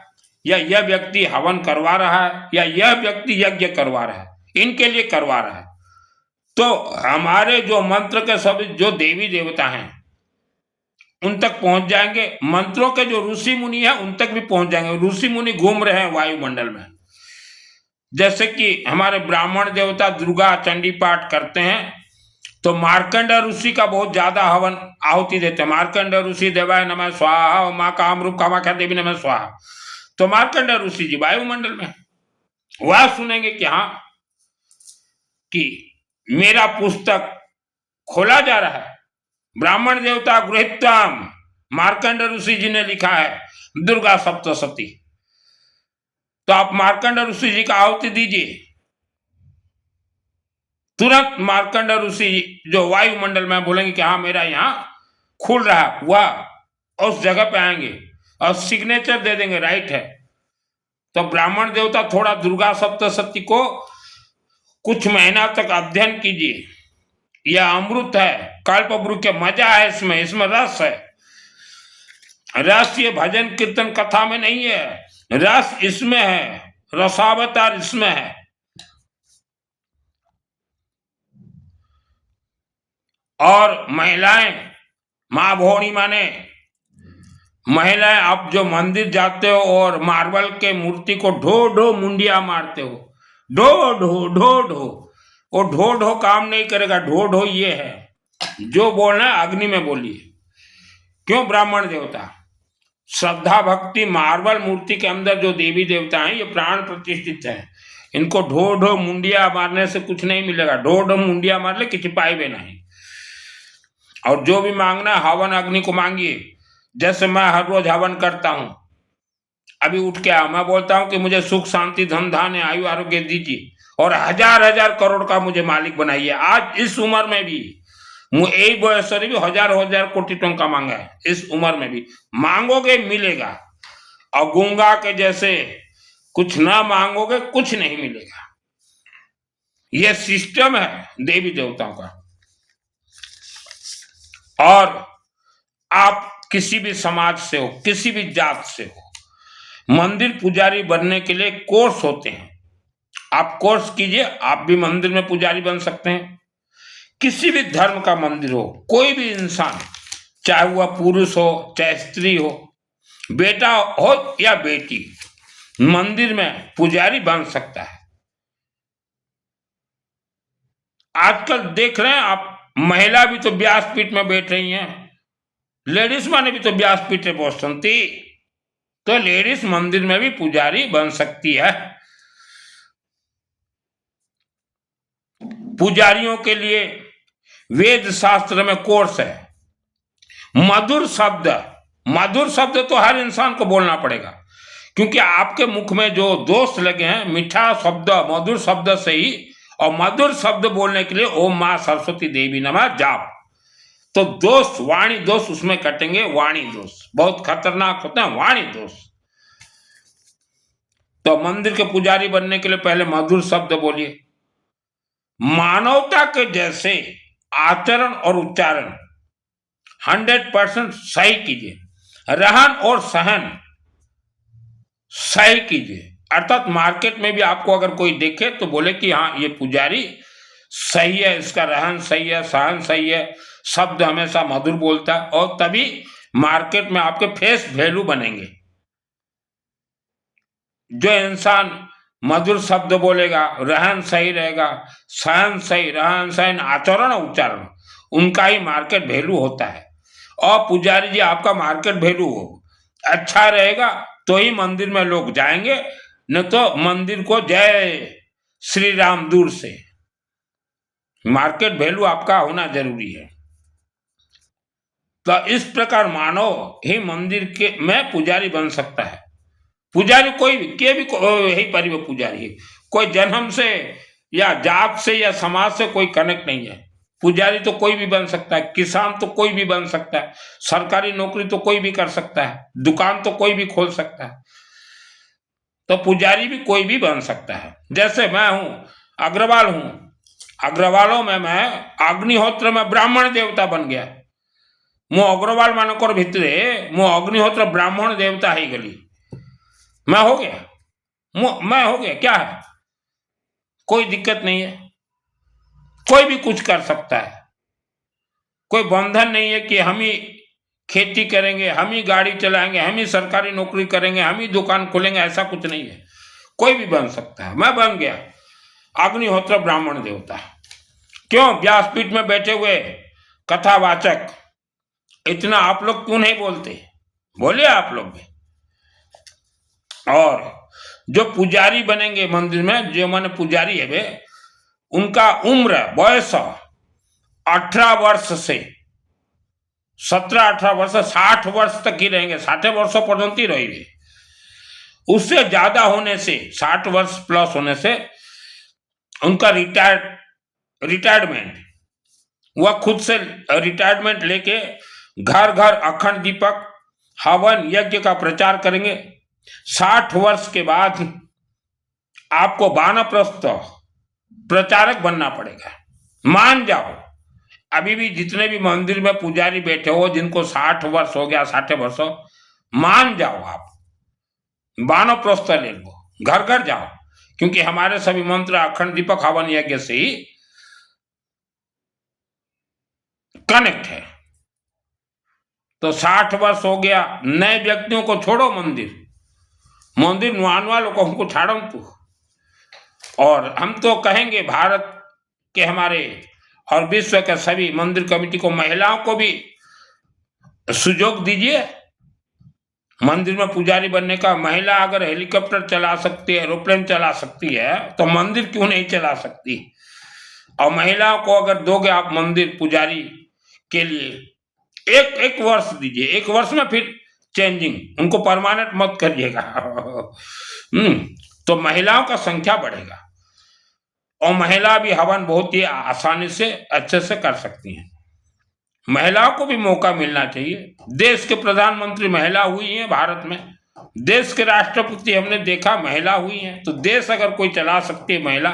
या यह व्यक्ति हवन करवा रहा है, या यह व्यक्ति यज्ञ करवा रहा है, इनके लिए करवा रहा है। तो हमारे जो मंत्र के सभी जो देवी देवता हैं उन तक पहुंच जाएंगे। मंत्रों के जो ऋषि मुनि है उन तक भी पहुंच जाएंगे। ऋषि मुनि घूम रहे हैं वायुमंडल में। जैसे कि हमारे ब्राह्मण देवता दुर्गा चंडी पाठ करते हैं, तो मार्कंड ऋषि का बहुत ज्यादा हवन आहुति देते हैं। मार्कंड ऋषि देवाय नमः स्वाहा, माँ कामरूप कामाख्या देवी नमः स्वाहा। तो मार्कंडेय ऋषि जी वायुमंडल में, वह सुनेंगे कि हाँ कि मेरा पुस्तक खोला जा रहा है, ब्राह्मण देवता गृहीत्वाम, मार्कंडेय ऋषि जी ने लिखा है दुर्गा सप्तशती। तो आप मार्कंडेय ऋषि जी का आहुति दीजिए। तुरंत मार्कंडेय ऋषि जो वायुमंडल में बोलेंगे कि हाँ मेरा यहाँ खुल रहा है, वह उस जगह पे आएंगे और सिग्नेचर दे देंगे, राइट है। तो ब्राह्मण देवता थोड़ा दुर्गा सप्तशती को कुछ महीना तक अध्ययन कीजिए। यह अमृत है, कल्पवृक्ष के मजा है, इसमें रस है। रस ये भजन कीर्तन कथा में नहीं है, रस इसमें है, रसावतार इसमें है। और महिलाएं, माँ भोणी माने महिलाएं, आप जो मंदिर जाते हो और मार्बल के मूर्ति को ढो ढो मुंडिया मारते हो, ढो ढो ढो ढो, वो ढो ढो काम नहीं करेगा। ढो ढो ये है, जो बोलना है अग्नि में बोलिए। क्यों? ब्राह्मण देवता श्रद्धा भक्ति, मार्बल मूर्ति के अंदर जो देवी देवता हैं ये प्राण प्रतिष्ठित है, इनको ढो ढो मुंडिया मारने से कुछ नहीं मिलेगा। ढो ढो मुंडिया मार ले किसी पाए नहीं। और जो भी मांगना है हवन अग्नि को मांगिए। जैसे मैं हर रोज हवन करता हूं, अभी उठ के मैं बोलता हूं कि मुझे सुख शांति धन धान्य आयु आरोग्य दीजिए और हजार हजार करोड़ का मुझे मालिक बनाइए। आज इस उम्र में भी यही बयस भी हजार हजार कोटि टंका मांगा है, इस उम्र में भी मांगोगे मिलेगा। और गूंगा के जैसे कुछ ना मांगोगे कुछ नहीं मिलेगा। यह सिस्टम है देवी देवताओं का। और आप किसी भी समाज से हो, किसी भी जात से हो, मंदिर पुजारी बनने के लिए कोर्स होते हैं। आप कोर्स कीजिए, आप भी मंदिर में पुजारी बन सकते हैं। किसी भी धर्म का मंदिर हो, कोई भी इंसान, चाहे वह पुरुष हो चाहे स्त्री हो, बेटा हो या बेटी, मंदिर में पुजारी बन सकता है। आजकल देख रहे हैं आप, महिला भी तो व्यासपीठ में बैठ रही हैं, लेडीज माने भी तो व्यासपीठ पे पहुंचती, तो लेडीज मंदिर में भी पुजारी बन सकती है। पुजारियों के लिए वेद शास्त्र में कोर्स है। मधुर शब्द तो हर इंसान को बोलना पड़ेगा, क्योंकि आपके मुख में जो दोष लगे हैं, मीठा शब्द मधुर शब्द से ही, और मधुर शब्द बोलने के लिए ओम मां सरस्वती देवी नमः जाप, तो दोष, वाणी दोष उसमें कटेंगे। वाणी दोष बहुत खतरनाक होते हैं, वाणी दोष। तो मंदिर के पुजारी बनने के लिए पहले मधुर शब्द बोलिए। मानवता के जैसे आचरण और उच्चारण 100% सही कीजिए। रहन और सहन सही कीजिए। अर्थात मार्केट में भी आपको अगर कोई देखे तो बोले कि हाँ ये पुजारी सही है, इसका रहन सही है, सहन सही है, शब्द हमेशा मधुर बोलता है, और तभी मार्केट में आपके फेस वैल्यू बनेंगे। जो इंसान मधुर शब्द बोलेगा, रहन सही रहेगा, सहन सही, रहन सहन, आचरण उच्चारण, उनका ही मार्केट वैल्यू होता है। और पुजारी जी आपका मार्केट वैल्यू हो अच्छा रहेगा तो ही मंदिर में लोग जाएंगे, न तो मंदिर को जय श्री राम दूर से। मार्केट वैल्यू आपका होना जरूरी है। तो इस प्रकार मानव ही मंदिर के में पुजारी बन सकता है। पुजारी कोई भी यही परिवार पुजारी है, कोई जन्म से या जात से या समाज से कोई कनेक्ट नहीं है। पुजारी तो कोई भी बन सकता है, किसान तो कोई भी बन सकता है, सरकारी नौकरी तो कोई भी कर सकता है, दुकान तो कोई भी खोल सकता है, तो पुजारी भी कोई भी बन सकता है। जैसे मैं हूं अग्रवाल हूं, अग्रवालों में मैं अग्निहोत्र में ब्राह्मण देवता बन गया। मो अग्रवाल मानकर भितरे मो अग्निहोत्र ब्राह्मण देवता ही गली, मैं हो गया, मैं हो गया। क्या है, कोई दिक्कत नहीं है, कोई भी कुछ कर सकता है। कोई बंधन नहीं है कि हम ही खेती करेंगे, हम ही गाड़ी चलाएंगे, हम ही सरकारी नौकरी करेंगे, हम ही दुकान खोलेंगे, ऐसा कुछ नहीं है। कोई भी बन सकता है। मैं बन गया अग्निहोत्र ब्राह्मण देवता। क्यों? व्यासपीठ में बैठे हुए कथावाचक, इतना आप लोग क्यों नहीं बोलते? बोलिए आप लोग भी। और जो पुजारी बनेंगे मंदिर में, जो माने पुजारी है वे, उनका उम्र बयस 18 वर्ष से 17-18 वर्ष 60 वर्ष तक ही रहेंगे, 60 वर्षों पर्यंत ही रहेंगे। उससे ज्यादा होने से, 60 वर्ष प्लस होने से उनका रिटायरमेंट, वह खुद से रिटायरमेंट लेके घर घर अखंड दीपक हवन यज्ञ का प्रचार करेंगे। 60 वर्ष के बाद आपको वानप्रस्थ प्रचारक बनना पड़ेगा। मान जाओ, अभी भी जितने भी मंदिर में पुजारी बैठे हो जिनको 60 वर्ष हो गया, 60 वर्ष, मान जाओ आप वानप्रस्थ ले लो, घर घर जाओ, क्योंकि हमारे सभी मंत्र अखंड दीपक हवन यज्ञ से ही कनेक्ट है। तो 60 वर्ष हो गया, नए व्यक्तियों को छोड़ो, मंदिर नुआनवा लोगों को छाड़ो तू। और हम तो कहेंगे भारत के हमारे और विश्व के सभी मंदिर कमेटी को, महिलाओं को भी सुयोग दीजिए मंदिर में पुजारी बनने का। महिला अगर हेलीकॉप्टर चला सकती है, एरोप्लेन चला सकती है, तो मंदिर क्यों नहीं चला सकती? और महिलाओं को अगर दोगे आप मंदिर पुजारी के लिए एक वर्ष दीजिए, 1 वर्ष में फिर चेंजिंग, उनको परमानेंट मत करिएगा। तो महिलाओं का संख्या बढ़ेगा और महिला भी हवन बहुत ही आसानी से अच्छे से कर सकती हैं। महिलाओं को भी मौका मिलना चाहिए। देश के प्रधानमंत्री महिला हुई हैं भारत में, देश के राष्ट्रपति हमने देखा महिला हुई हैं। तो देश अगर कोई चला सकती है महिला,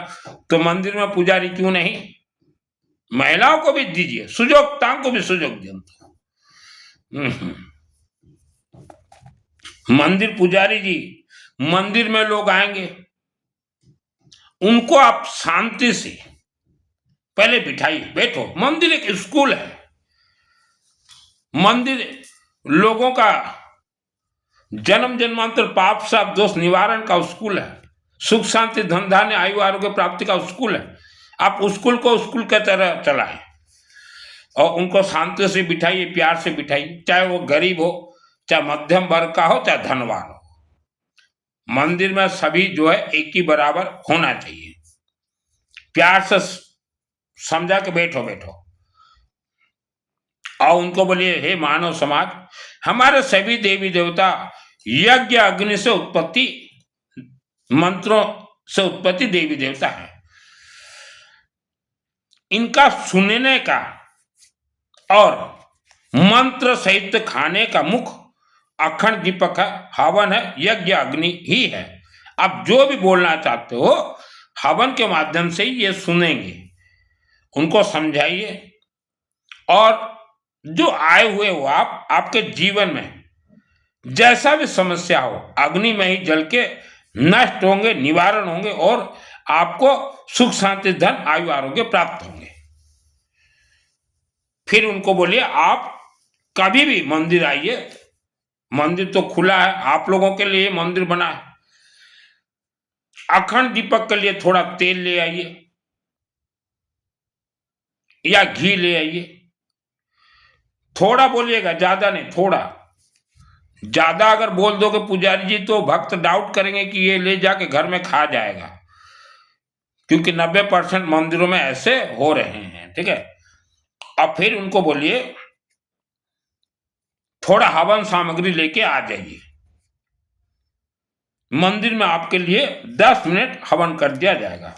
तो मंदिर में पुजारी क्यों नहीं? महिलाओं को भी दीजिए सुयोग, तांग को भी सुयोग दिए। मंदिर पुजारी जी, मंदिर में लोग आएंगे, उनको आप शांति से पहले बिठाइए, बैठो। मंदिर एक स्कूल है, मंदिर लोगों का जन्म जन्मांतर पाप साप दोष निवारण का स्कूल है, सुख शांति धन धान्य आयु आरोग्य प्राप्ति का स्कूल है। आप स्कूल को स्कूल की तरह चलाएं और उनको शांति से बिठाइए, प्यार से बिठाइए, चाहे वो गरीब हो, चाहे मध्यम वर्ग का हो, चाहे धनवान हो। मंदिर में सभी जो है एक ही बराबर होना चाहिए। प्यार से समझा के बैठो और उनको बोलिए, हे मानव समाज, हमारे सभी देवी देवता यज्ञ अग्नि से उत्पत्ति, मंत्रों से उत्पत्ति देवी देवता है। इनका सुनने का और मंत्र सहित खाने का मुख अखंड दीपक है, हवन है, यज्ञ अग्नि ही है। आप जो भी बोलना चाहते हो हवन के माध्यम से ही ये सुनेंगे। उनको समझाइए और जो आए हुए हो आप, आपके जीवन में जैसा भी समस्या हो, अग्नि में ही जल के नष्ट होंगे, निवारण होंगे और आपको सुख शांति धन आयु आरोग्य प्राप्त होंगे। फिर उनको बोलिए, आप कभी भी मंदिर आइए, मंदिर तो खुला है, आप लोगों के लिए मंदिर बना है। अखंड दीपक के लिए थोड़ा तेल ले आइए या घी ले आइए, थोड़ा बोलिएगा, ज्यादा नहीं, थोड़ा। ज्यादा अगर बोल दोगे पुजारी जी तो भक्त डाउट करेंगे कि ये ले जाके घर में खा जाएगा, क्योंकि 90% मंदिरों में ऐसे हो रहे हैं, ठीक है। अब फिर उनको बोलिए थोड़ा हवन सामग्री लेके आ जाइए, मंदिर में आपके लिए 10 मिनट हवन कर दिया जाएगा।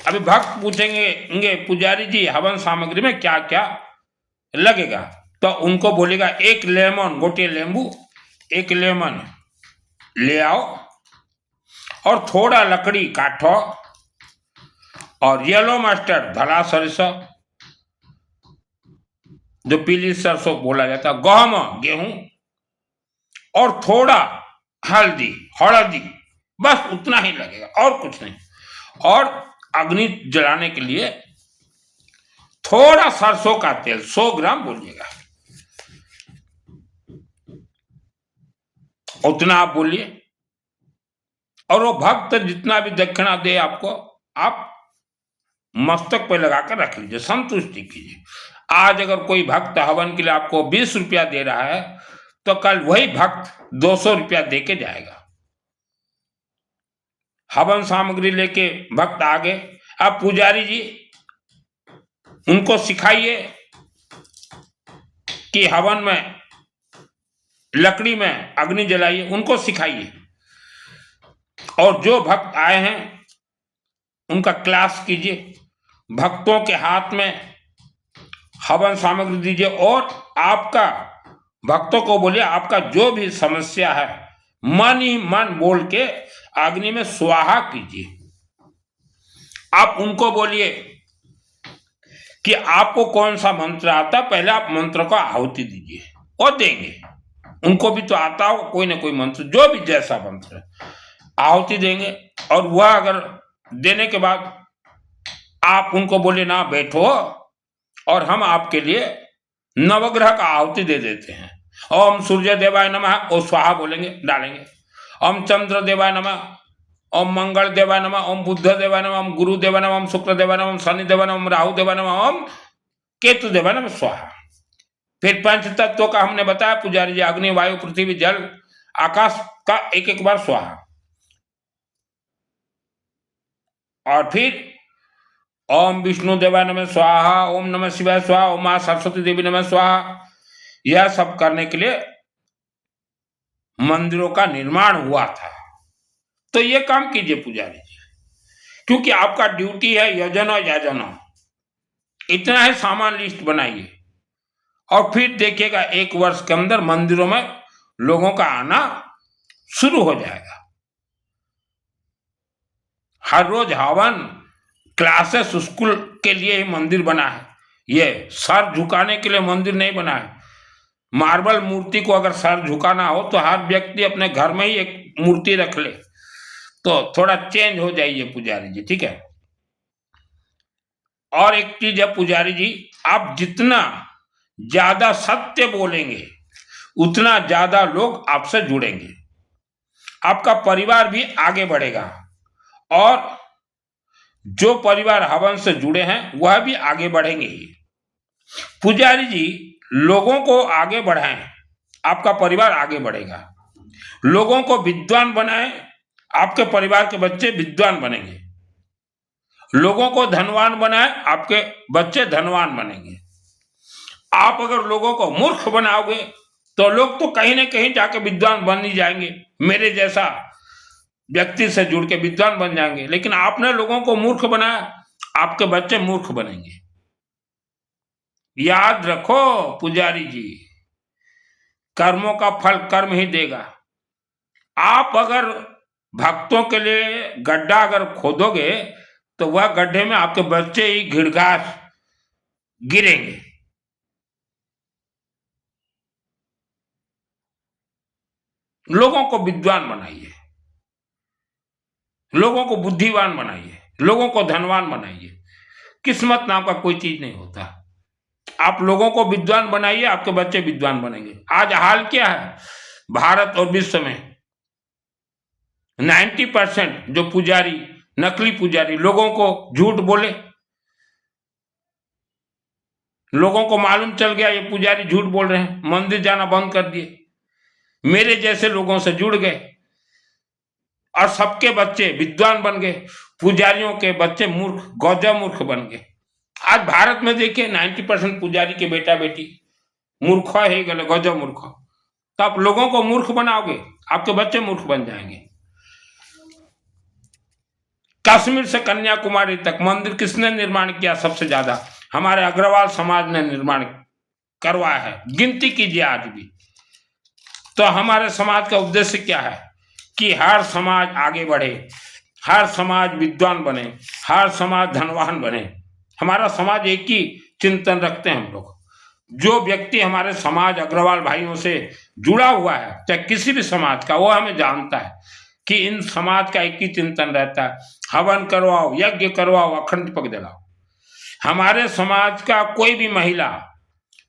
अभी भक्त पूछेंगे, पुजारी जी हवन सामग्री में क्या क्या लगेगा? तो उनको बोलेगा, 1 लेमन, गोटे नींबू, 1 लेमन ले आओ और थोड़ा लकड़ी काटो और येलो मस्टर्ड, धला सरसों, जो पीली सरसों बोला जाता है, गेहूं और थोड़ा हल्दी, बस उतना ही लगेगा और कुछ नहीं। और अग्नि जलाने के लिए थोड़ा सरसों का तेल 100 ग्राम बोलिएगा, उतना आप बोलिए। और वो भक्त जितना भी दक्षिणा दे आपको, आप मस्तक पे लगाकर रख लीजिए, संतुष्टि कीजिए। आज अगर कोई भक्त हवन के लिए आपको 20 रुपया दे रहा है, तो कल वही भक्त 200 रुपया दे के जाएगा। हवन सामग्री लेके भक्त आ गए। अब पुजारी जी उनको सिखाइए कि हवन में लकड़ी में अग्नि जलाइए, उनको सिखाइए। और जो भक्त आए हैं उनका क्लास कीजिए, भक्तों के हाथ में हवन सामग्री दीजिए और आपका भक्तों को बोलिए आपका जो भी समस्या है मन ही मन बोल के अग्नि में स्वाहा कीजिए। आप उनको बोलिए कि आपको कौन सा मंत्र आता, पहले आप मंत्र को आहुति दीजिए और देंगे। उनको भी तो आता हो कोई ना कोई मंत्र, जो भी जैसा मंत्र आहुति देंगे। और वह अगर देने के बाद आप उनको बोले ना बैठो और हम आपके लिए नवग्रह का आहुति दे देते हैं। ओम सूर्य देवाय नमः और स्वाहा बोलेंगे, डालेंगे। ओम चंद्र देवाय नमः, ओम मंगल देवाय नमः, ओम बुद्ध देवाय नमः, ओम गुरु देवाय नमः, ओम शुक्र देवाय नमः, ओम शनि देवाय नमः, ओम राहु देवाय नमः, ओम केतु देवाय नमः स्वाहा। फिर पंच तत्वों का हमने बताया पुजारी जी, अग्नि वायु पृथ्वी जल आकाश का एक एक बार स्वाहा। और फिर ओम विष्णु देवाय नमः स्वाहा, ओम नमः शिवाय स्वाहा, ओम मां सरस्वती देवी नमः स्वाहा। यह सब करने के लिए मंदिरों का निर्माण हुआ था। तो ये काम कीजिए पुजारी जी, क्योंकि आपका ड्यूटी है यजन और याजन। इतना है सामान लिस्ट बनाइए और फिर देखिएगा 1 वर्ष के अंदर मंदिरों में लोगों का आना शुरू हो जाएगा। हर रोज हवन क्लासेस स्कूल के लिए ही मंदिर बना है, ये सर झुकाने के लिए मंदिर नहीं बना है। मार्बल मूर्ति को अगर सर झुकाना हो तो हर व्यक्ति अपने घर में ही एक मूर्ति रख ले, तो थोड़ा चेंज हो जाइए पुजारी जी, ठीक है। और एक चीज है पुजारी जी, आप जितना ज्यादा सत्य बोलेंगे उतना ज्यादा लोग आपसे जुड़ेंगे, आपका परिवार भी आगे बढ़ेगा और जो परिवार हवन से जुड़े हैं वह भी आगे बढ़ेंगे ही। पुजारी जी लोगों को आगे बढ़ाएं, आपका परिवार आगे बढ़ेगा। लोगों को विद्वान बनाएं, आपके परिवार के बच्चे विद्वान बनेंगे। लोगों को धनवान बनाएं, आपके बच्चे धनवान बनेंगे। आप अगर लोगों को मूर्ख बनाओगे तो लोग तो कहीं ना कहीं जाके विद्वान बन ही जाएंगे, मेरे जैसा व्यक्ति से जुड़ के विद्वान बन जाएंगे। लेकिन आपने लोगों को मूर्ख बनाया, आपके बच्चे मूर्ख बनेंगे। याद रखो पुजारी जी, कर्मों का फल कर्म ही देगा। आप अगर भक्तों के लिए गड्ढा अगर खोदोगे तो वह गड्ढे में आपके बच्चे ही घिड़घास गिरेंगे। लोगों को विद्वान बनाइए, लोगों को बुद्धिवान बनाइए, लोगों को धनवान बनाइए। किस्मत नाम का कोई चीज नहीं होता। आप लोगों को विद्वान बनाइए, आपके बच्चे विद्वान बनेंगे। आज हाल क्या है भारत और विश्व में, 90% जो पुजारी, नकली पुजारी लोगों को झूठ बोले, लोगों को मालूम चल गया ये पुजारी झूठ बोल रहे हैं, मंदिर जाना बंद कर दिए। मेरे जैसे लोगों से जुड़ गए और सबके बच्चे विद्वान बन गए, पुजारियों के बच्चे मूर्ख, गौजा मूर्ख बन गए। आज भारत में देखिए 90% पुजारी के बेटा बेटी मूर्ख ही गए, गौजा मूर्ख। तो आप लोगों को मूर्ख बनाओगे, आपके बच्चे मूर्ख बन जाएंगे। कश्मीर से कन्याकुमारी तक मंदिर किसने निर्माण किया सबसे ज्यादा? हमारे अग्रवाल समाज ने निर्माण करवाया है, गिनती कीजिए आज भी। तो हमारे समाज का उद्देश्य क्या है कि हर समाज आगे बढ़े, हर समाज विद्वान बने, हर समाज धनवान बने। हमारा समाज एक ही चिंतन रखते हैं हम लोग। जो व्यक्ति हमारे समाज अग्रवाल भाइयों से जुड़ा हुआ है, चाहे किसी भी समाज का, वो हमें जानता है कि इन समाज का एक ही चिंतन रहता है, हवन करवाओ, यज्ञ करवाओ, अखंड दीपक जलाओ। हमारे समाज का कोई भी महिला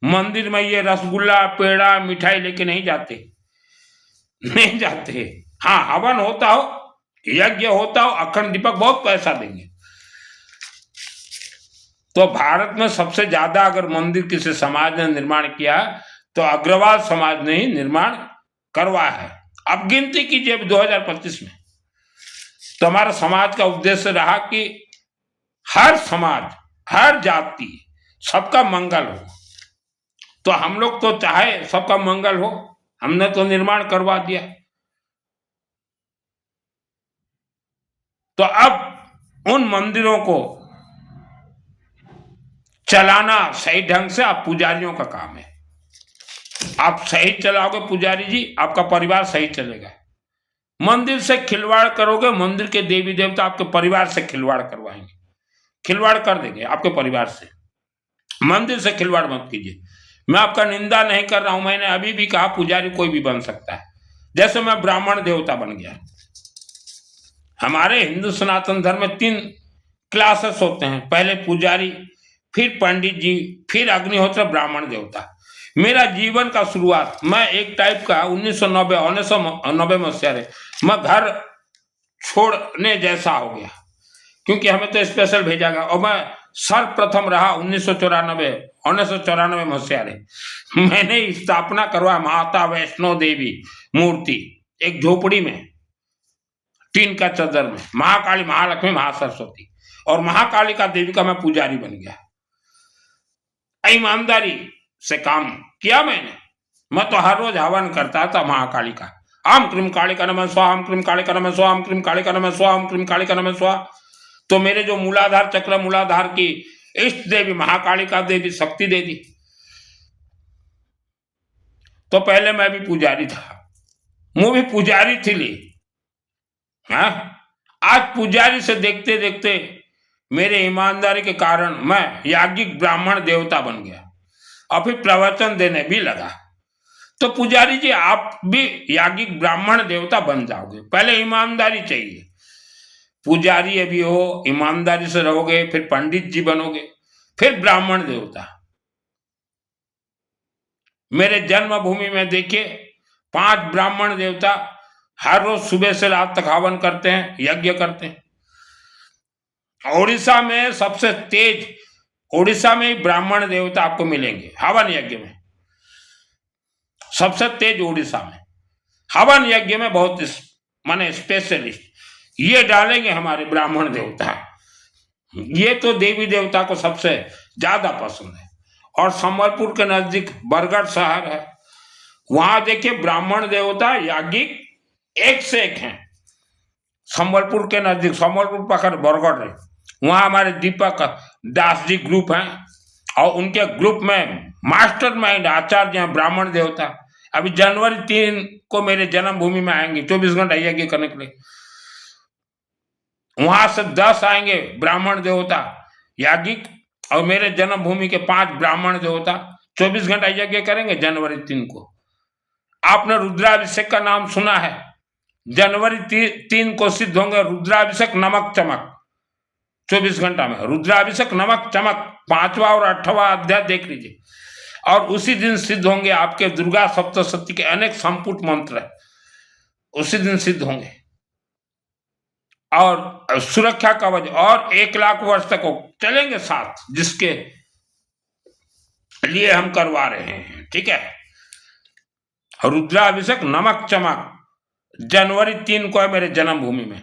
मंदिर में ये रसगुल्ला पेड़ा मिठाई लेके नहीं जाते, नहीं जाते। हाँ, हवन होता हो, यज्ञ होता हो, अखंड दीपक, बहुत पैसा देंगे। तो भारत में सबसे ज्यादा अगर मंदिर किसी समाज ने निर्माण किया तो अग्रवाल समाज ने ही निर्माण करवाया है। अब गिनती कीजिए 2025 में तो हमारा समाज का उद्देश्य रहा कि हर समाज, हर जाति, सबका मंगल हो। तो हम लोग तो चाहे सबका मंगल हो, हमने तो निर्माण करवा दिया। तो अब उन मंदिरों को चलाना सही ढंग से आप पुजारियों का काम है। आप सही चलाओगे पुजारी जी, आपका परिवार सही चलेगा। मंदिर से खिलवाड़ करोगे, मंदिर के देवी देवता आपके परिवार से खिलवाड़ करवाएंगे, खिलवाड़ कर देंगे आपके परिवार से। मंदिर से खिलवाड़ मत कीजिए। मैं आपका निंदा नहीं कर रहा हूं, मैंने अभी भी कहा पुजारी कोई भी बन सकता है। जैसे मैं ब्राह्मण देवता बन गया। हमारे हिंदू सनातन धर्म में 3 क्लासेस होते हैं, पहले पुजारी, फिर पंडित जी, फिर अग्निहोत्र, ब्राह्मण देवता। मेरा जीवन का शुरुआत, मैं एक टाइप का 1990 मसीहा रे मैं घर छोड़ने जैसा हो गया, क्योंकि हमें तो स्पेशल भेजा गया। और मैं सर्वप्रथम रहा 1994 मसीहा रे मैंने स्थापना करवाया माता वैष्णो देवी मूर्ति, एक झोपड़ी में, टीन का चादर में, महाकाली, महालक्ष्मी, महासरस्वती और महाकालिका देवी का मैं पुजारी बन गया। ईमानदारी से काम किया मैंने। मैं तो हर रोज हवन करता था महाकाली का, आम क्रीम कालिका नमः स्वाहा, आम क्रीम कालिका नमः स्वाहा, आम क्रीम कालिका नमः स्वाहा, आम क्रीम कालिका नमः स्वाहा। तो मेरे जो मूलाधार चक्र, मूलाधार की इष्ट देवी महाकालिका देवी शक्ति दे दी। तो पहले मैं भी पुजारी था, मैं भी पुजारी थी ली। हाँ, आज पुजारी से देखते देखते मेरे ईमानदारी के कारण मैं याज्ञिक ब्राह्मण देवता बन गया और फिर प्रवचन देने भी लगा। तो पुजारी जी आप भी याज्ञिक ब्राह्मण देवता बन जाओगे। पहले ईमानदारी चाहिए, पुजारी अभी हो, ईमानदारी से रहोगे, फिर पंडित जी बनोगे, फिर ब्राह्मण देवता। मेरे जन्मभूमि में देखिए 5 ब्राह्मण देवता हर रोज सुबह से रात तक हवन करते हैं, यज्ञ करते हैं। ओडिशा में सबसे तेज, ओडिशा में ही ब्राह्मण देवता आपको मिलेंगे हवन यज्ञ में, सबसे तेज ओडिशा में। हवन यज्ञ में बहुत माने स्पेशलिस्ट ये डालेंगे हमारे ब्राह्मण देवता। ये तो देवी देवता को सबसे ज्यादा पसंद है। और संबलपुर के नजदीक बरगढ़ शहर है, वहां देखिए ब्राह्मण देवता याज्ञिक एक से एक हैं। संबलपुर के नजदीक, संबलपुर पकड़ बरगढ़ है, वहां हमारे दीपक दास जी ग्रुप हैं और उनके ग्रुप में मास्टर माइंड आचार्य हैं ब्राह्मण देवता। अभी जनवरी 3 को मेरे जन्मभूमि में आएंगे 24 घंटा यज्ञ करने के लिए। वहां से 10 आएंगे ब्राह्मण देवता याज्ञिक और मेरे जन्मभूमि के 5 ब्राह्मण देवता 24 घंटा यज्ञ करेंगे जनवरी 3 को। आपने रुद्राभिषेक का नाम सुना है? जनवरी 3 को सिद्ध होंगे रुद्राभिषेक नमक चमक, 24 घंटा में रुद्राभिषेक नमक चमक, 5वां और 8वां अध्याय देख लीजिए। और उसी दिन सिद्ध होंगे आपके दुर्गा सप्तशती के अनेक संपुट मंत्र, उसी दिन सिद्ध होंगे। और सुरक्षा कवच और 1 लाख वर्ष तक चलेंगे साथ, जिसके लिए हम करवा रहे हैं। ठीक है, रुद्राभिषेक नमक चमक जनवरी 3 को है मेरे जन्मभूमि में।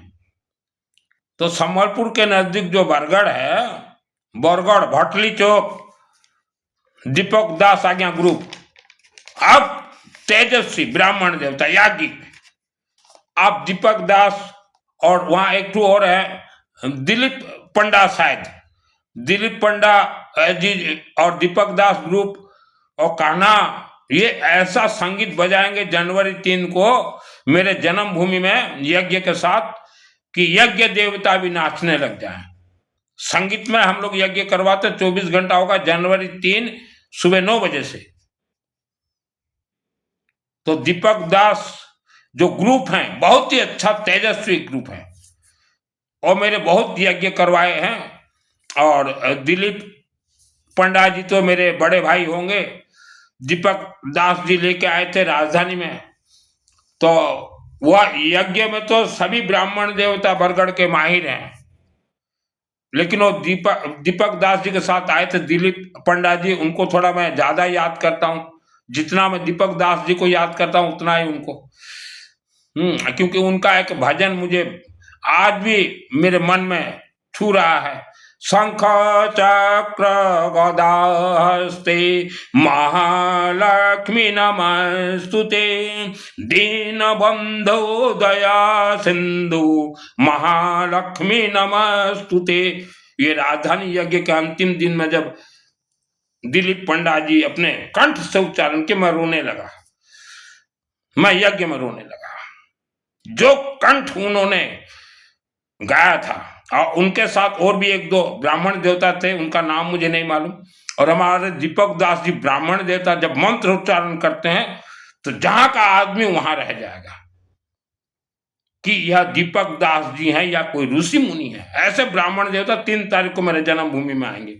तो संबलपुर के नजदीक जो बरगढ़ है, बरगढ़ भटली चौक, दीपक दास आज्ञा ग्रुप, अब तेजस्वी ब्राह्मण देवता याज्ञिक, आप दीपक दास और वहां एक तो और है दिलीप पंडा, शायद दिलीप पंडा जी और दीपक दास ग्रुप और कान्हा, ये ऐसा संगीत बजाएंगे जनवरी 3 को मेरे जन्मभूमि में यज्ञ के साथ कि यज्ञ देवता भी नाचने लग जाए। संगीत में हम लोग यज्ञ करवाते, 24 घंटा होगा जनवरी 3 सुबह 9 बजे से। तो दीपक दास जो ग्रुप हैं बहुत ही अच्छा तेजस्वी ग्रुप है और मेरे बहुत यज्ञ करवाए हैं। और दिलीप पंडा जी तो मेरे बड़े भाई होंगे, दीपक दास जी लेके आए थे राजधानी में। तो वह यज्ञ में तो सभी ब्राह्मण देवता बरगढ़ के माहिर हैं, लेकिन वो दीपक दास जी के साथ आए थे दिलीप पंडा जी, उनको थोड़ा मैं ज्यादा याद करता हूँ। जितना मैं दीपक दास जी को याद करता हूँ उतना ही उनको, क्योंकि उनका एक भजन मुझे आज भी मेरे मन में छू रहा है। शंख चक्र गदा हस्ते महालक्ष्मी नमस्तुते, दीन बंधो दया सिंधु महालक्ष्मी नमस्तुते। ये राजधानी यज्ञ के अंतिम दिन में जब दिलीप पंडा जी अपने कंठ से उच्चारण के, मैं रोने लगा, मैं यज्ञ में रोने लगा। जो कंठ उन्होंने गाया था, और उनके साथ और भी एक दो ब्राह्मण देवता थे, उनका नाम मुझे नहीं मालूम। और हमारे दीपक दास जी ब्राह्मण देवता जब मंत्र उच्चारण करते हैं तो जहां का आदमी वहां रह जाएगा कि यह दीपक दास जी हैं या कोई ऋषि मुनि है। ऐसे ब्राह्मण देवता 3 तारीख को मेरे जन्मभूमि में आएंगे।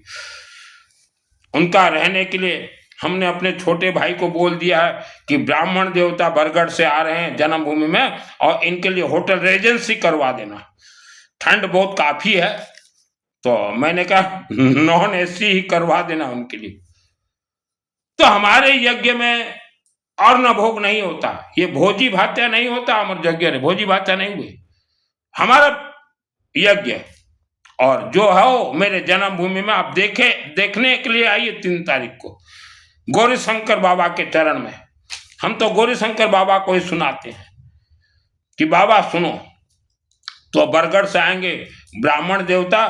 उनका रहने के लिए हमने अपने छोटे भाई को बोल दिया है कि ब्राह्मण देवता बरगढ़ से आ रहे हैं जन्मभूमि में, और इनके लिए होटल रेजेंसी करवा देना। ठंड बहुत काफी है, तो मैंने कहा नॉन एसी ही करवा देना उनके लिए। तो हमारे यज्ञ में अन्न भोग नहीं होता, ये भोजी भात्या नहीं होता। अमर यज्ञ रे भोजी भात्या नहीं हुए हमारा यज्ञ। और जो है वो मेरे जन्मभूमि में आप देखने के लिए आइए 3 तारीख को गौरी शंकर बाबा के चरण में। हम तो गौरी शंकर बाबा को ही सुनाते हैं कि बाबा सुनो। तो बरगढ़ से आएंगे ब्राह्मण देवता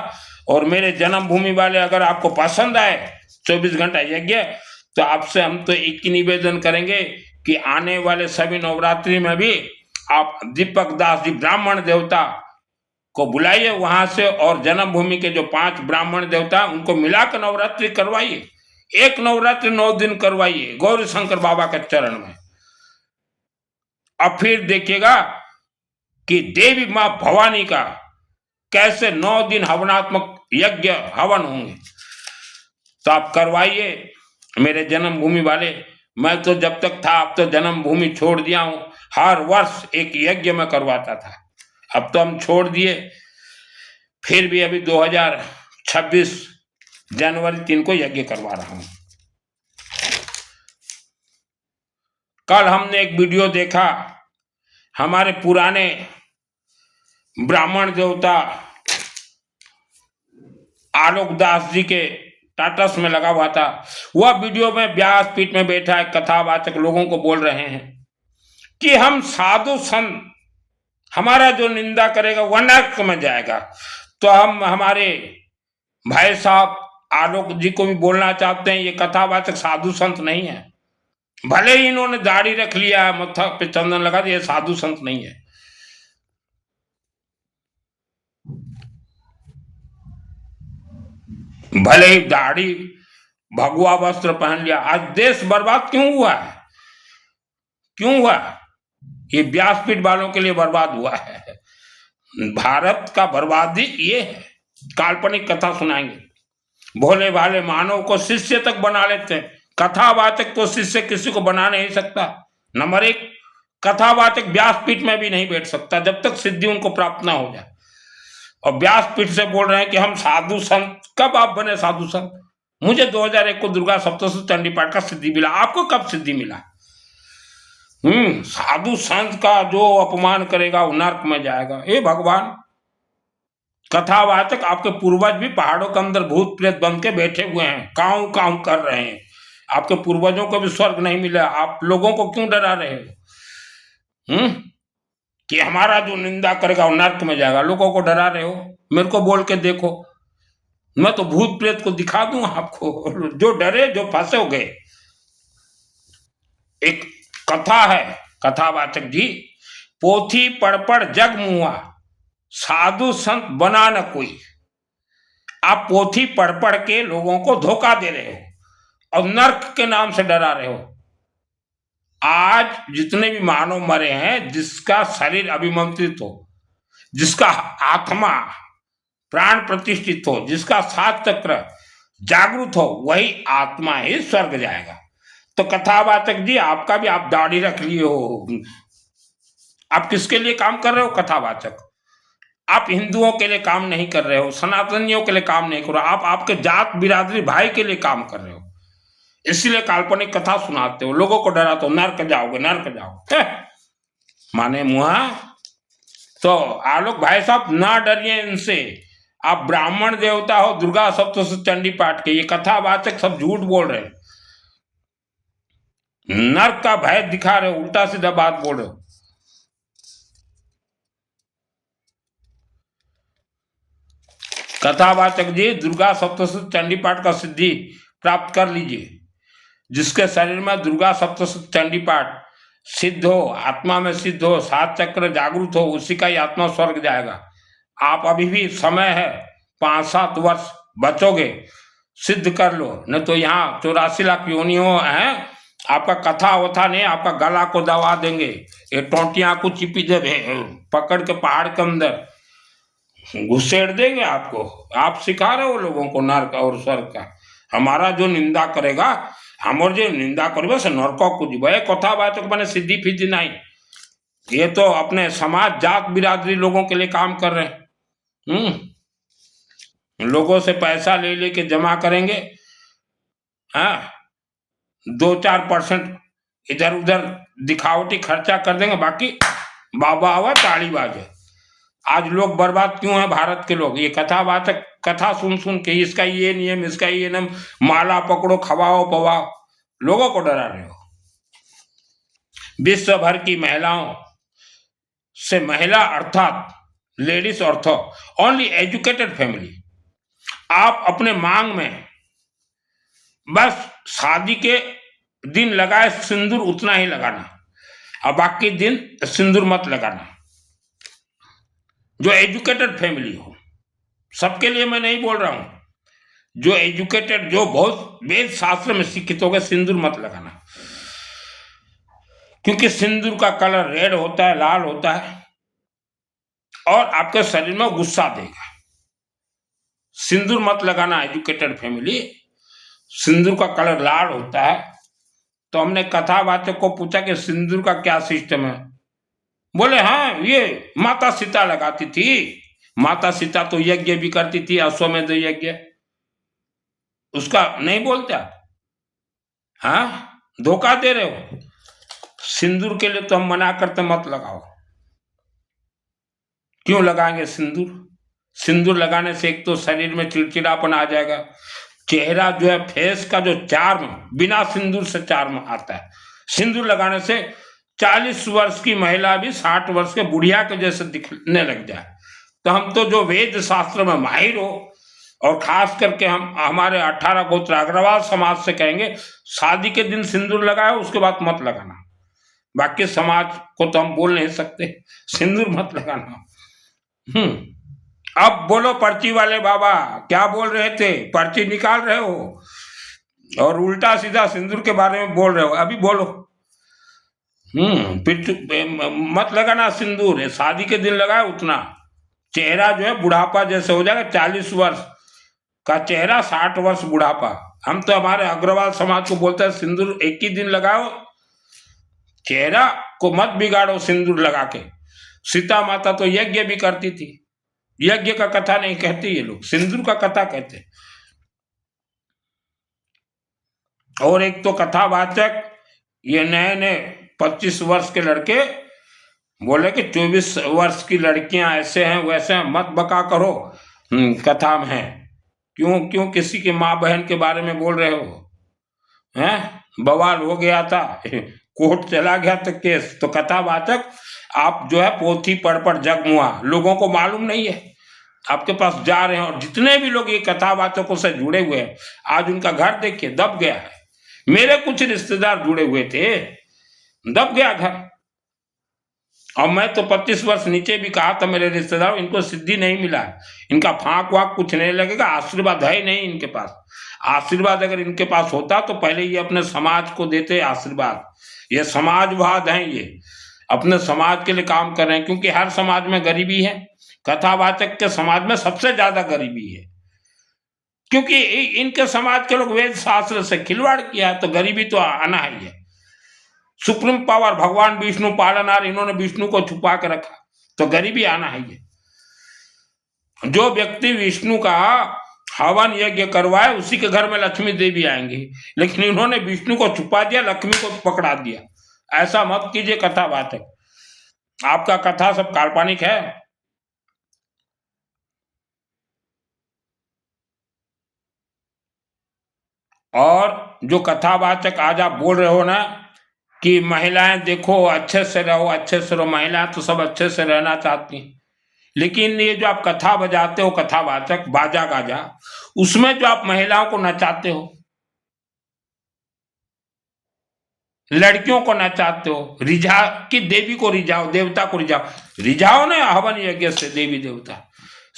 और मेरे जन्मभूमि वाले। अगर आपको पसंद आए 24 घंटा यज्ञ, तो आपसे हम तो एक ही निवेदन करेंगे कि आने वाले सभी नवरात्रि में भी आप दीपक दास जी ब्राह्मण देवता को बुलाइए वहां से, और जन्मभूमि के जो 5 ब्राह्मण देवता उनको मिलाकर नवरात्रि करवाइए। एक नवरात्रि 9 दिन करवाइए गौरी शंकर बाबा के चरण में। अब फिर देखिएगा कि देवी मां भवानी का कैसे 9 दिन हवनात्मक यज्ञ हवन होंगे। तो आप करवाइए मेरे जन्मभूमि वाले। मैं तो जब तक था, अब तो जन्मभूमि छोड़ दिया हूं। हर वर्ष एक यज्ञ में करवाता था, अब तो हम छोड़ दिए। फिर भी अभी 2026 जनवरी 3 को यज्ञ करवा रहा हूं। कल हमने एक वीडियो देखा, हमारे पुराने ब्राह्मण देवता आलोक दास जी के स्टेटस में लगा हुआ था। वह वीडियो में व्यासपीठ में बैठा है कथावाचक लोगों को बोल रहे हैं कि हम साधु संत, हमारा जो निंदा करेगा वह नरक में जाएगा। तो हम हमारे भाई साहब आलोक जी को भी बोलना चाहते हैं, ये कथावाचक साधु संत नहीं है। भले ही इन्होंने दाढ़ी रख लिया है, मत्था पे चंदन लगा दिया, साधु संत नहीं है। भले ही दाढ़ी भगवा वस्त्र पहन लिया। आज देश बर्बाद क्यों हुआ है? क्यों हुआ? ये व्यासपीठ वालों के लिए बर्बाद हुआ है। भारत का बर्बादी ये है। काल्पनिक कथा सुनाएंगे, भोले भाले मानव को शिष्य तक बना लेते हैं। कथावाचक को शिष्य किसी को बना नहीं सकता। नंबर 1, कथावाचक व्यासपीठ में भी नहीं बैठ सकता जब तक सिद्धि उनको प्राप्त ना हो जाए। और व्यासपीठ से बोल रहे हैं कि हम साधु संत। कब आप बने साधु संत? मुझे 2001 को दुर्गा सप्तशती चंडी पाठ का सिद्धि मिला, आपको कब सिद्धि मिला? साधु संत का जो अपमान करेगा वो नरक में जाएगा। हे भगवान, कथावाचक आपके पूर्वज भी पहाड़ों के अंदर भूत प्रेत बन के बैठे हुए हैं, काऊ काऊ कर रहे हैं। आपके पूर्वजों को भी स्वर्ग नहीं मिला, आप लोगों को क्यों डरा रहे हो? कि हमारा जो निंदा करेगा वो नरक में जाएगा। लोगों को डरा रहे हो, मेरे को बोल के देखो, मैं तो भूत प्रेत को दिखा दूं आपको। जो डरे, जो फंसे हो गए। एक कथा है, कथावाचक जी, पोथी पढ़ पढ़ जग मुआ, साधु संत बना न कोई। आप पोथी पढ़ पढ़ के लोगों को धोखा दे रहे हो और नरक के नाम से डरा रहे हो। आज जितने भी मानव मरे हैं, जिसका शरीर अभिमंत्रित हो, जिसका आत्मा प्राण प्रतिष्ठित हो, जिसका 7 चक्र जागृत हो, वही आत्मा ही स्वर्ग जाएगा। तो कथावाचक जी, आपका भी आप दाढ़ी रख लिए हो, आप किसके लिए काम कर रहे हो? कथावाचक, आप हिंदुओं के लिए काम नहीं कर रहे हो, सनातनियों के लिए काम नहीं कर रहे हो, आप आपके जात बिरादरी भाई के लिए काम कर रहे हो। इसलिए काल्पनिक कथा सुनाते हो, लोगों को डराते हो, नरक जाओगे, नरक जाओगे। माने मुआ, तो आलोक भाई साहब ना डरिए इनसे। आप ब्राह्मण देवता हो, दुर्गा सप्तशती चंडी पाठ के, ये कथावाचक सब झूठ बोल रहे हैं, नर्क का भय दिखा रहे हो, उल्टा सीधा बात बोल रहे हो। कथावाचक जी, दुर्गा सप्तशती चंडी पाठ का सिद्धि प्राप्त कर लीजिए। जिसके शरीर में दुर्गा सप्तशती चंडी पाठ सिद्ध हो, आत्मा में सिद्ध हो, 7 चक्र जागृत हो, उसी का ही आत्मा स्वर्ग जाएगा। आप अभी भी समय है, 5-7 वर्ष बचोगे, सिद्ध कर लो, नहीं तो यहाँ 84 लाख योनियों हैं, आपका कथा वथा नहीं, आपका गला को दबा देंगे, ये टोंटियां को चिपी दे पकड़ के पहाड़ के अंदर घुसेड़ देंगे आपको। आप सिखा रहे हो लोगों को नरक और स्वर्ग का। हमारा जो निंदा करेगा, हमर जो निंदा करबे से नरक को जीवे। कथावाचक माने सिद्धि फिद्धि नहीं, ये तो अपने समाज जात बिरादरी लोगों के लिए काम कर रहे हैं। लोगों से पैसा ले लेके जमा करेंगे, हाँ, 2-4% इधर उधर दिखावटी खर्चा कर देंगे, बाकी बाबा आवा ताली बाजे। आज लोग बर्बाद क्यों है भारत के लोग? ये कथावाचक कथा सुन सुन के, इसका ये नियम, इसका ये नियम, माला पकड़ो, खवाओ पवाओ, लोगों को डरा रहे हो। विश्व भर की महिलाओं से, महिला अर्थात ladies ortho, only educated family, आप अपने मांग में बस शादी के दिन लगाए सिंदूर उतना ही लगाना, और बाकी दिन सिंदूर मत लगाना। जो एजुकेटेड फैमिली हो, सबके लिए मैं नहीं बोल रहा हूं, जो एजुकेटेड, जो बहुत वेद शास्त्र में शिक्षित हो गए, सिंदूर मत लगाना, क्योंकि सिंदूर का कलर रेड होता है, लाल होता है, और आपके शरीर में गुस्सा देगा। सिंदूर मत लगाना एजुकेटेड फैमिली। सिंदूर का कलर लाल होता है। तो हमने कथावाचक को पूछा कि सिंदूर का क्या सिस्टम है? बोले हाँ, ये माता सीता लगाती थी। माता सीता तो यज्ञ भी करती थी, अश्वमेध यज्ञ, उसका नहीं बोलता। हाँ, धोखा दे रहे हो। सिंदूर के लिए तो हम मना करते, मत लगाओ। क्यों लगाएंगे सिंदूर? सिंदूर लगाने से एक तो शरीर में चिड़चिड़ापन आ जाएगा, चेहरा जो है, फेस का जो चार्म, बिना सिंदूर से चार्म आता है। सिंदूर लगाने से 40 वर्ष की महिला भी 60 वर्ष के बुढ़िया के जैसे दिखने लग जाए। तो हम तो जो वेद शास्त्र में माहिर हो, और खास करके हम हमारे 18 गोत्र अग्रवाल समाज से कहेंगे, शादी के दिन सिंदूर लगाओ, उसके बाद मत लगाना। बाकी समाज को तो हम बोल नहीं सकते सिंदूर मत लगाना। अब बोलो पर्ची वाले बाबा, क्या बोल रहे थे? पर्ची निकाल रहे हो और उल्टा सीधा सिंदूर के बारे में बोल रहे हो। अभी बोलो। मत लगाना सिंदूर, शादी के दिन लगाए उतना। चेहरा जो है बुढ़ापा जैसे हो जाएगा। 40 वर्ष का चेहरा, 60 वर्ष बुढ़ापा। हम तो हमारे अग्रवाल समाज को बोलते हैं सिंदूर एक ही दिन लगाओ, चेहरा को मत बिगाड़ो सिंदूर लगा के। सीता माता तो यज्ञ भी करती थी। यज्ञ का कथा नहीं कहते ये लोग, सिंदूर का कथा कहते। और एक तो कथावाचक ये नए नए 25 वर्ष के लड़के बोले कि 24 वर्ष की लड़कियां ऐसे हैं वैसे हैं, मत बका करो कथा में है। क्यों किसी की माँ बहन के बारे में बोल रहे हो? हैं, बवाल हो गया था, कोर्ट चला गया था केस। तो कथावाचक आप जो है पोथी पढ़ जग मुआ, लोगों को मालूम नहीं है, आपके पास जा रहे हैं। और जितने भी लोग ये कथावाचकों से जुड़े हुए हैं, आज उनका घर देखिए दब गया है। मेरे कुछ रिश्तेदार जुड़े हुए थे, दब गया घर। और मैं तो 25 वर्ष नीचे भी कहा था मेरे रिश्तेदार, इनको सिद्धि नहीं मिला है, इनका फांक वाक कुछ नहीं लगेगा, आशीर्वाद है नहीं इनके पास। आशीर्वाद अगर इनके पास होता तो पहले ये अपने समाज को देते आशीर्वाद। ये समाजवाद हैं, ये अपने समाज के लिए काम कर रहे हैं, क्योंकि हर समाज में गरीबी है। कथावाचक के समाज में सबसे ज्यादा गरीबी है, क्योंकि इनके समाज के लोग वेद शास्त्र से खिलवाड़ किया है, तो गरीबी तो आना ही है। सुप्रीम पावर भगवान विष्णु पालनहार, इन्होंने विष्णु को छुपा के रखा, तो गरीबी आना ही है। जो व्यक्ति विष्णु का हवन यज्ञ करवाए उसी के घर में लक्ष्मी देवी आएंगी, लेकिन इन्होंने विष्णु को छुपा दिया, लक्ष्मी को पकड़ा दिया। ऐसा मत कीजिए कथावाचक। आपका कथा सब काल्पनिक है। और जो कथावाचक आज आप बोल रहे हो ना कि महिलाएं देखो अच्छे से रहो, अच्छे से रहो, महिलाएं तो सब अच्छे से रहना चाहती हैं, लेकिन ये जो आप कथा बजाते हो, कथावाचक बाजा गाजा, उसमें जो आप महिलाओं को नचाते हो, लड़कियों को नचाते हो, रिझा कि देवी को रिझाओ, देवता को रिझाओ ना हवन यज्ञ से देवी देवता।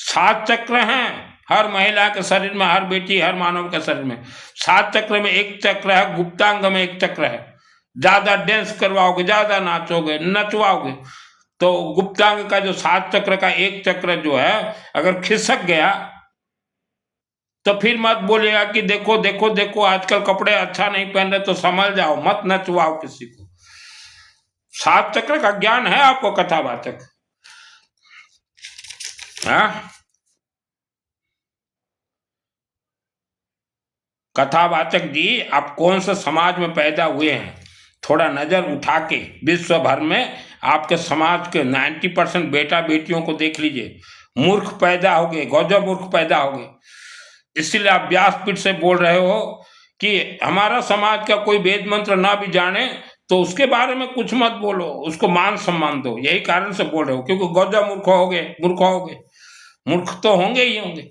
7 चक्र हैं हर महिला के शरीर में, हर बेटी, हर मानव के शरीर में। 7 चक्र में एक चक्र है गुप्तांग में, एक चक्र है। ज्यादा डांस करवाओगे, ज्यादा नाचोगे, नचवाओगे, तो गुप्तांग का जो 7 चक्र का एक चक्र जो है अगर खिसक गया तो फिर मत बोलिएगा कि देखो देखो देखो आजकल कपड़े अच्छा नहीं पहन रहे तो संभल जाओ, मत नचवाओ किसी को। 7 चक्र का ज्ञान है आपको कथावाचक? हाँ, कथावाचक जी आप कौन से समाज में पैदा हुए हैं, थोड़ा नजर उठा के विश्व भर में आपके समाज के 90% बेटा बेटियों को देख लीजिए, मूर्ख पैदा हो गए, गौजब मूर्ख पैदा हो गए। इसीलिए आप व्यासपीठ से बोल रहे हो कि हमारा समाज का कोई वेद मंत्र ना भी जाने तो उसके बारे में कुछ मत बोलो, उसको मान सम्मान दो। यही कारण से बोल रहे हो, क्योंकि गौजब मूर्ख हो गए, मूर्ख हो गए, मूर्ख तो होंगे ही होंगे।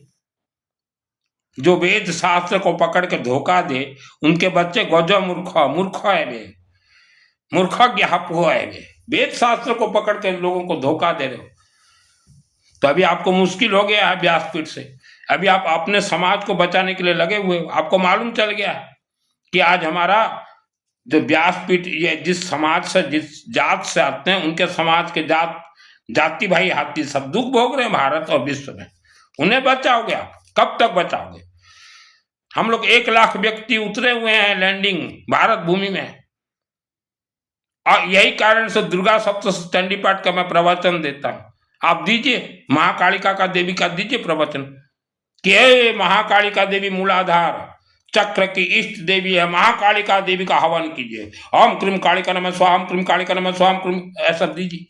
जो वेद शास्त्र को पकड़ के धोखा दे उनके बच्चे गौजब मूर्ख है वे, मूर्ख ज्ञाप हुआ है वे। वेद शास्त्र को पकड़ के लोगों को धोखा दे रहे हो, तो अभी आपको मुश्किल हो गया है व्यासपीठ से। अभी आप अपने समाज को बचाने के लिए लगे हुए हो। आपको मालूम चल गया कि आज हमारा जो व्यासपीठ, ये जिस समाज से, जिस जात से आते हैं, उनके समाज के जाति भाई हाथी सब दुख भोग रहे हैं भारत और विश्व में। उन्हें बचाओगे आप? कब तक बचाओगे? हम लोग 1 लाख व्यक्ति उतरे हुए हैं लैंडिंग भारत भूमि में, और यही कारण से दुर्गा सप्तशती चंडी पाठ का मैं प्रवचन देता हूं। आप दीजिए, महाकालिका का देवी का दीजिए प्रवचन कि हे महाकालिका देवी मूलाधार चक्र की इष्ट देवी है, महाकालिका देवी का हवन कीजिए, ओम क्रीम कालिका नमः स्वाहा, ओम क्रीम कालिका नमः स्वाहा, ओम क्रीम, ऐसा दीजिए।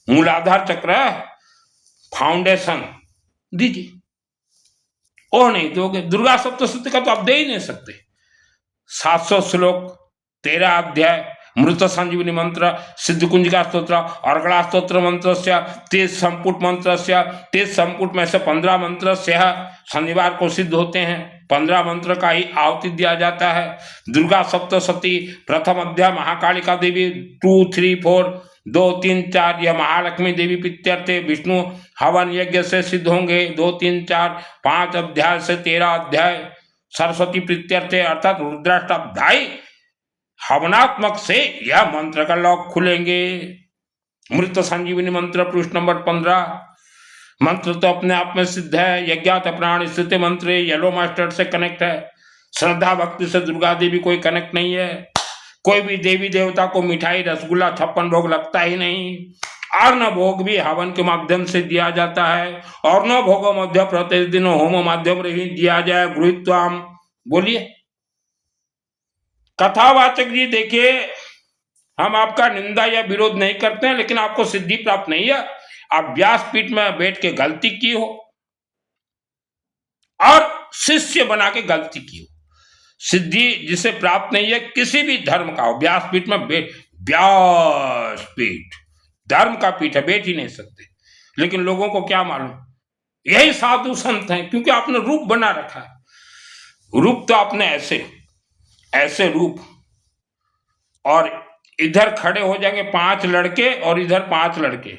मूलाधार चक्र फाउंडेशन दीजिए। ओ नहीं दोगे, दुर्गा सप्तशती का तो आप दे ही नहीं सकते। 700 श्लोक, 13 अध्याय, मृत संजीवनी मंत्र, सिद्ध कुंजिका स्तोत्र, अर्गड़ा स्तोत्र मंत्र से, 23 संपुट मंत्र से, 23 संपुट में से 15 मंत्र से शनिवार को सिद्ध होते हैं। 15 मंत्र का ही आहुति दिया जाता है। दुर्गा सप्तशती प्रथम अध्याय महाकालिका देवी 2, 3, 4, 2, 3, 4 यह महालक्ष्मी देवी प्रीत्यर्थे विष्णु हवन यज्ञ से सिद्ध होंगे। 2, 3, 4, 5 अध्याय से 13 अध्याय सरस्वती प्रीत्यर्थे अर्थात रुद्राष्टाध्यायी हवनात्मक से यह मंत्र का लॉक खुलेंगे। मृत संजीवनी मंत्र पृष्ठ नंबर 15। मंत्र तो अपने आप में सिद्ध है, यज्ञात प्राण स्थिति मंत्र येलो मास्टर से कनेक्ट है। श्रद्धा भक्ति से दुर्गा देवी कोई कनेक्ट नहीं है। कोई भी देवी देवता को मिठाई रसगुल्ला 56 भोग लगता ही नहीं। अर्ण भोग भी हवन के माध्यम से दिया जाता है। और न भोगो मध्य प्रतिदिन होम माध्यम ही दिया जाए गृहीत्वाम। बोलिए कथावाचक जी, देखिए हम आपका निंदा या विरोध नहीं करते हैं, लेकिन आपको सिद्धि प्राप्त नहीं है। आप व्यासपीठ में बैठ के गलती की हो और शिष्य बना के गलती की हो। सिद्धि जिसे प्राप्त नहीं है किसी भी धर्म का हो, व्यासपीठ में व्यासपीठ धर्म का पीठ है, बैठ ही नहीं सकते। लेकिन लोगों को क्या मालूम, यही साधु संत हैं, क्योंकि आपने रूप बना रखा है। रूप तो आपने ऐसे रूप, और इधर खड़े हो जाएंगे 5 लड़के और इधर 5 लड़के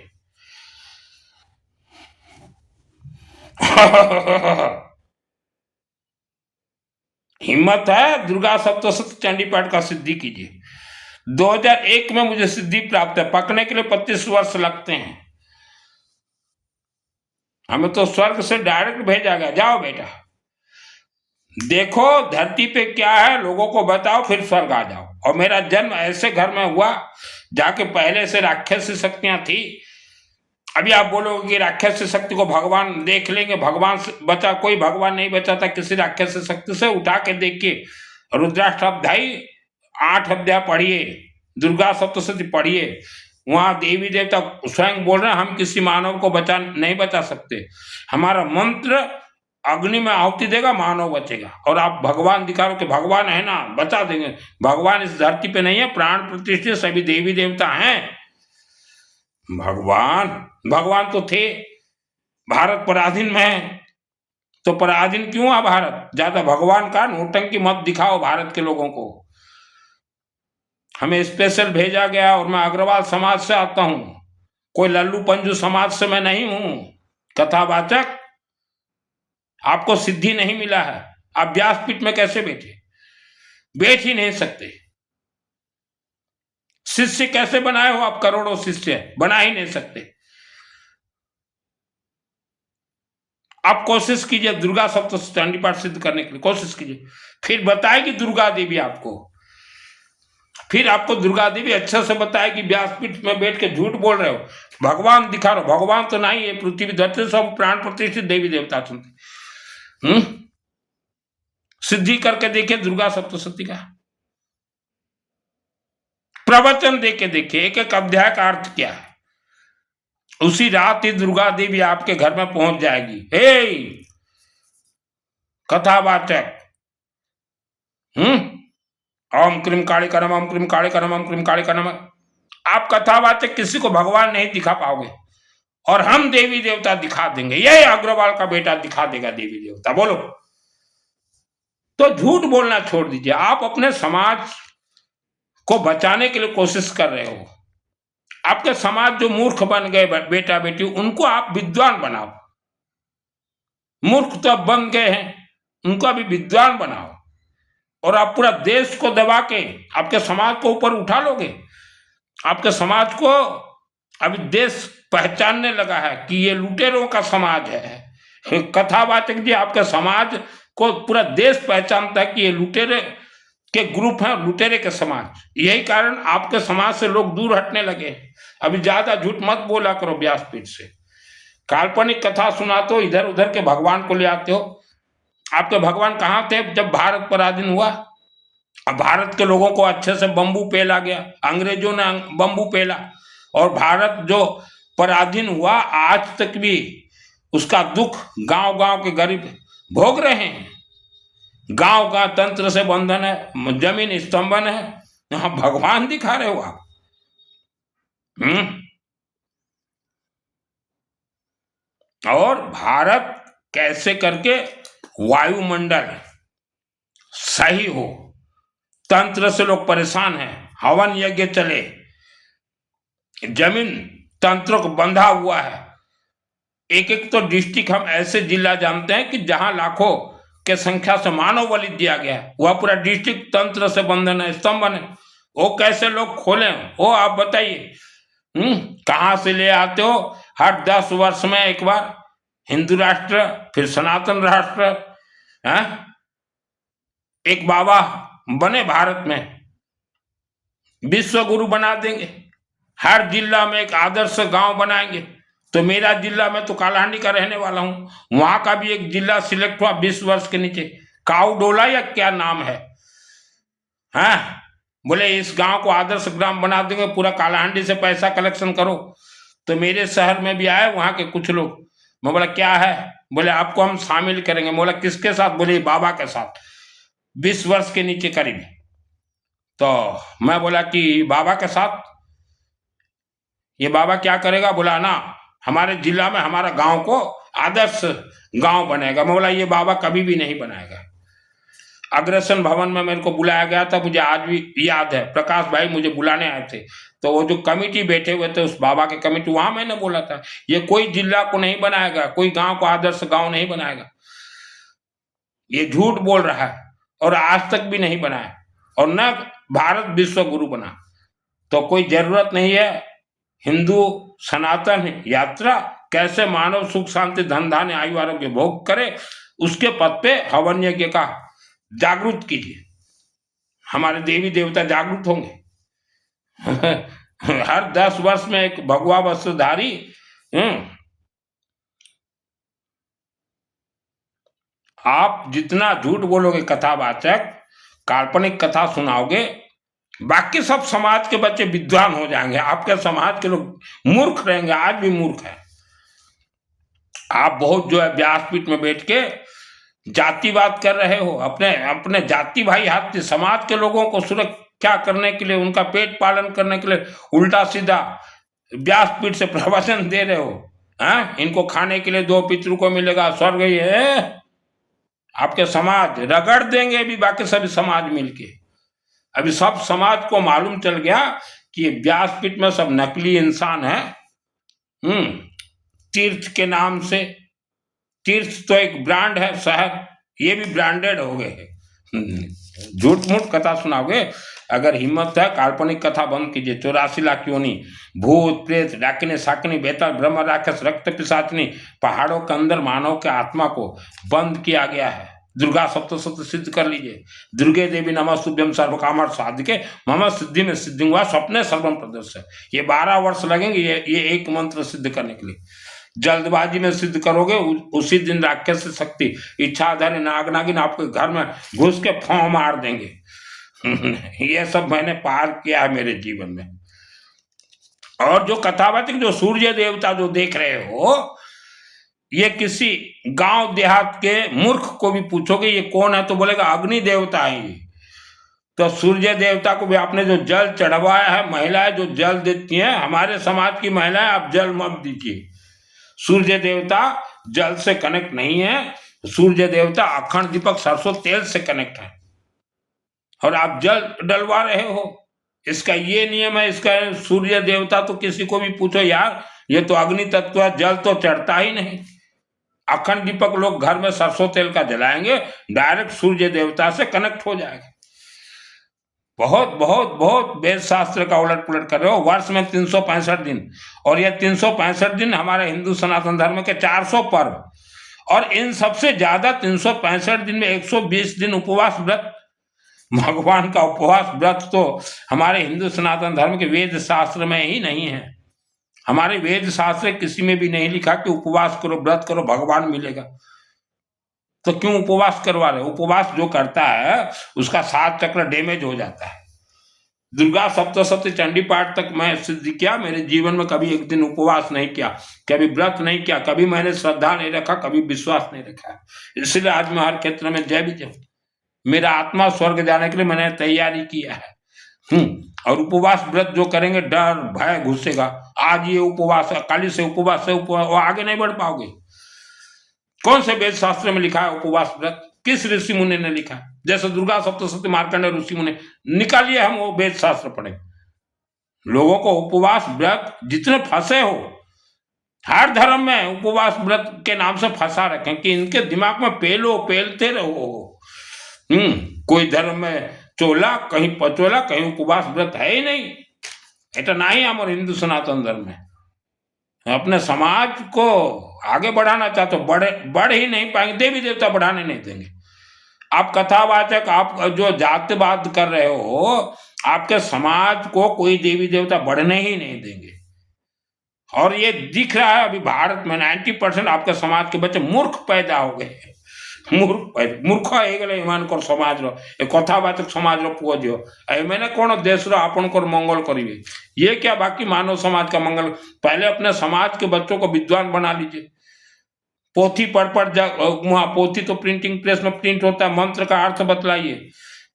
हिम्मत है दुर्गा सप्तशती चंडी पाठ का सिद्धि कीजिए। 2001 में मुझे सिद्धि प्राप्त है, पकने के लिए 25 वर्ष लगते हैं। हमें तो स्वर्ग से डायरेक्ट भेजा गया, जाओ बेटा देखो धरती पे क्या है, लोगों को बताओ, फिर स्वर्ग आ जाओ। और मेरा जन्म ऐसे घर में हुआ जाके पहले से राक्षसी शक्तियां थी। अभी आप बोलोगे कि राक्षसी शक्ति को भगवान देख लेंगे, भगवान से बचा, कोई भगवान नहीं बचा था किसी राक्षसी शक्ति से। उठा के देखिए, रुद्राष्टाध्यायी 8 अध्याय पढ़िए, दुर्गा सप्तशती पढ़िए, वहां देवी देवता स्वयं बोल रहे हैं हम किसी मानव को नहीं बचा सकते, हमारा मंत्र अग्नि में आहुति देगा, मानव बचेगा। और आप भगवान दिखा रहे हो कि भगवान है ना, बचा देंगे। भगवान इस धरती पे नहीं है, प्राण प्रतिष्ठित सभी देवी देवता हैं। भगवान तो थे, भारत पराधीन में है, तो पराधीन क्यों है भारत? ज्यादा भगवान का नौटंकी मत दिखाओ भारत के लोगों को। हमें स्पेशल भेजा गया और मैं अग्रवाल समाज से आता हूं, कोई लल्लू पंजू समाज से मैं नहीं हूं। कथावाचक, आपको सिद्धि नहीं मिला है, आप व्यासपीठ में कैसे बैठ ही नहीं सकते। शिष्य कैसे बनाए हो आप? करोड़ों शिष्य बना ही नहीं सकते। आप कोशिश कीजिए दुर्गा सप्तशती पाठ सिद्ध करने के लिए, कोशिश कीजिए, फिर बताएगी दुर्गा देवी आपको, फिर आपको दुर्गा देवी अच्छे से बताएगी। व्यासपीठ में बैठ के झूठ बोल रहे हो, भगवान दिखा रहे हो, भगवान तो नहीं है, पृथ्वी धरती सब प्राण प्रतिष्ठित देवी देवता सुनते। सिद्धि करके देखिए दुर्गा सप्तशती का प्रवचन देके देखिए, एक एक अध्याय का अर्थ क्या है। उसी रात ही दुर्गा देवी आपके घर में पहुंच जाएगी। हे कथावाचक, ओम क्रीम काली करम, ओम क्रीम काली करम, ओम क्रीम काली करम। आप कथावाचक किसी को भगवान नहीं दिखा पाओगे, और हम देवी देवता दिखा देंगे। यही अग्रवाल का बेटा दिखा देगा देवी देवता। बोलो, तो झूठ बोलना छोड़ दीजिए। आप अपने समाज को बचाने के लिए कोशिश कर रहे हो। आपके समाज जो मूर्ख बन गए बेटा बेटी, उनको आप विद्वान बनाओ। मूर्ख तो अब बन गए हैं, उनको अभी विद्वान बनाओ। और आप पूरा देश को दबा के आपके समाज को ऊपर उठा लोगे। आपके समाज को अभी देश पहचानने लगा है कि ये लुटेरों का समाज है। कथावाचक जी, आपके समाज को पूरा देश पहचानता है कि ये लुटेरे के ग्रुप हैं, लुटेरे के समाज। यही कारण आपके समाज से लोग दूर हटने लगे। अभी ज्यादा झूठ मत बोला करो व्यासपीठ से। काल्पनिक कथा सुनाते हो, इधर उधर के भगवान को ले आते हो। आपके भगवान कहाँ थे जब भारत पराधीन हुआ? अब भारत के लोगों को अच्छे से बम्बू पेला गया, अंग्रेजों ने बम्बू पेला, और भारत जो पराधीन हुआ आज तक भी उसका दुख गांव गांव के गरीब भोग रहे हैं। गांव का तंत्र से बंधन है, जमीन स्तंभन है, यहां भगवान दिखा रहे हो आप। और भारत कैसे करके वायुमंडल सही हो, तंत्र से लोग परेशान हैं, हवन यज्ञ चले, जमीन तंत्र को बंधा हुआ है। एक एक तो डिस्ट्रिक्ट हम ऐसे जिला जानते हैं कि जहां लाखों के संख्या से मानव बलि दिया गया है, वह पूरा डिस्ट्रिक्ट तंत्र से बंधन है, स्तंभन है। वो कैसे लोग खोले, वो आप बताइए। कहां से ले आते हो? हर 10 वर्ष में एक बार हिंदू राष्ट्र, फिर सनातन राष्ट्र, एक बाबा बने भारत में, विश्व गुरु बना देंगे। हर जिला में एक आदर्श गांव बनाएंगे। तो मेरा जिला, मैं तो कालाहांडी का रहने वाला हूं, वहां का भी एक जिला सिलेक्ट हुआ 20 वर्ष के नीचे, काउडोला या क्या नाम है। बोले इस गांव को आदर्श ग्राम बना देंगे, पूरा कालाहांडी से पैसा कलेक्शन करो। तो मेरे शहर में भी आए वहां के कुछ लोग। मैं बोला क्या है? बोले आपको हम शामिल करेंगे। बोला किसके साथ? बोले बाबा के साथ, 20 वर्ष के नीचे करीब। तो मैं बोला कि बाबा के साथ ये बाबा क्या करेगा? बोला ना, हमारे जिला में हमारा गांव को आदर्श गांव बनेगा। मैं बोला ये बाबा कभी भी नहीं बनाएगा। अग्रसन भवन में मेरे को बुलाया गया था, मुझे आज भी याद है, प्रकाश भाई मुझे बुलाने आए थे। तो वो जो कमेटी बैठे हुए थे उस बाबा के कमेटी, वहां मैंने बोला था ये कोई जिला को नहीं बनाएगा, कोई गांव को आदर्श गांव नहीं बनाएगा। ये झूठ बोल रहा है, और आज तक भी नहीं बनाया, और न भारत विश्व गुरु बना। तो कोई जरूरत नहीं है हिंदू सनातन यात्रा कैसे मानव सुख शांति धन धान्य आयु आरोग्य भोग करे, उसके पद पे हवन यज्ञ का जागरूक कीजिए। हमारे देवी देवता जागरूक होंगे। हर 10 वर्ष में एक भगवा वस्त्रधारी। आप जितना झूठ बोलोगे कथावाचक, काल्पनिक कथा सुनाओगे, बाकी सब समाज के बच्चे विद्वान हो जाएंगे, आपके समाज के लोग मूर्ख रहेंगे, आज भी मूर्ख है। आप बहुत जो है व्यासपीठ में बैठ के जातिवाद कर रहे हो, अपने अपने जाति भाई हाथ समाज के लोगों को सुरक्षा करने के लिए, उनका पेट पालन करने के लिए उल्टा सीधा व्यासपीठ से प्रवचन दे रहे हो। इनको खाने के लिए 2 पितरों को मिलेगा, स्वर्ग ही है। आपके समाज रगड़ देंगे अभी बाकी सभी समाज मिलके। अभी सब समाज को मालूम चल गया कि व्यासपीठ में सब नकली इंसान है। तीर्थ के नाम से, तीर्थ तो एक ब्रांड है शहर, ये भी ब्रांडेड हो गए हैं। झूठ मूठ कथा सुनाओगे, अगर हिम्मत है काल्पनिक कथा बंद कीजिए। 84 लाख योनि, भूत प्रेत डाकिनी साकिनी बेताल ब्रह्म राक्षस रक्त पिशाचिनी, पहाड़ों के अंदर मानव के आत्मा को बंद किया गया है। दुर्गा सप्तशती सिद्ध कर लीजिए। दुर्गे देवी नमस्तुभ्यं सर्व कामर्थ साधिके मम सिद्धि में सिद्धि हुआ स्वप्ने सर्वम प्रदर्श। ये 12 वर्ष लगेंगे ये एक मंत्र सिद्ध करने के लिए। जल्दबाजी में सिद्ध करोगे, उसी दिन राक्षस शक्ति इच्छाधारी नाग नागिन आपके घर में घुस के फौं मार देंगे। ये सब मैंने पार किया है मेरे जीवन में। और जो कथावाचक जो सूर्य देवता जो देख रहे हो, ये किसी गांव देहात के मूर्ख को भी पूछोगे ये कौन है तो बोलेगा अग्नि देवता है ये। तो सूर्य देवता को भी आपने जो जल चढ़वाया है, महिलाएं जो जल देती हैं, हमारे समाज की महिलाएं आप जल मत दीजिए। सूर्य देवता जल से कनेक्ट नहीं है, सूर्य देवता अखंड दीपक सरसों तेल से कनेक्ट है, और आप जल डलवा रहे हो। इसका ये नियम है, इसका सूर्य देवता तो किसी को भी पूछो यार, ये तो अग्नि तत्व है, जल तो चढ़ता ही नहीं। अखंड दीपक लोग घर में सरसों तेल का जलाएंगे, डायरेक्ट सूर्य देवता से कनेक्ट हो जाएगा। बहुत बहुत बहुत वेद शास्त्र का उलट पुलट कर रहे हो। वर्ष में 365 दिन, और ये 365 दिन हमारे हिंदू सनातन धर्म के 400 पर्व, और इन सबसे ज्यादा 365 दिन में 120 दिन उपवास व्रत, भगवान का उपवास व्रत तो हमारे हिंदू सनातन धर्म के वेद शास्त्र में ही नहीं है। हमारे वेद शास्त्र किसी में भी नहीं लिखा कि उपवास करो व्रत करो भगवान मिलेगा। तो क्यों उपवास करवा रहे? उपवास जो करता है उसका 7 चक्र डैमेज हो जाता है। दुर्गा सप्तशती चंडी पाठ तक मैं सिद्ध किया, मेरे जीवन में कभी एक दिन उपवास नहीं किया, कभी व्रत नहीं किया, कभी मैंने श्रद्धा नहीं रखा, कभी विश्वास नहीं रखा। इसलिए आज मैं हर क्षेत्र में जय विजय। मेरा आत्मा स्वर्ग जाने के लिए मैंने तैयारी किया है। और उपवास व्रत जो करेंगे डर भय घुसेगा। आज ये उपवास है, कल से उपवास है, उपवास, वो आगे नहीं बढ़ पाओगे। कौन से वेद शास्त्र में लिखा है उपवास व्रत? किस ऋषि मुनि ने लिखा? जैसे दुर्गा सप्तशती मार्कंडेय ऋषि मुनि, निकालिए हम वो वेद शास्त्र पढ़े। लोगों को उपवास व्रत जितने फंसे हो, हर धर्म में उपवास व्रत के नाम से फंसा रखें कि इनके दिमाग में पेलते रहो। कोई धर्म में चोला, कहीं पचोला, कहीं उपवास व्रत है ही नहीं। ऐसा नहीं हमारे हिंदू सनातन धर्म में। अपने समाज को आगे बढ़ाना चाहते हो, बढ़ ही नहीं पाएंगे, देवी देवता बढ़ाने नहीं देंगे। आप कथावाचक, आप जो जातिवाद कर रहे हो, आपके समाज को कोई देवी देवता बढ़ने ही नहीं देंगे। और ये दिख रहा है अभी भारत में 90% आपके समाज के बच्चे मूर्ख पैदा हो गए। मूर्ख एमानकर समाज कथावाचक समाज पुओ झील एमने कौन देश आपन को मंगल करेंगे? ये क्या बाकी मानव समाज का मंगल? पहले अपने समाज के बच्चों को विद्वान बना लीजिए। पोथी पढ़ वहाँ पोथी तो प्रिंटिंग प्रेस में प्रिंट होता है, मंत्र का अर्थ बतलाइए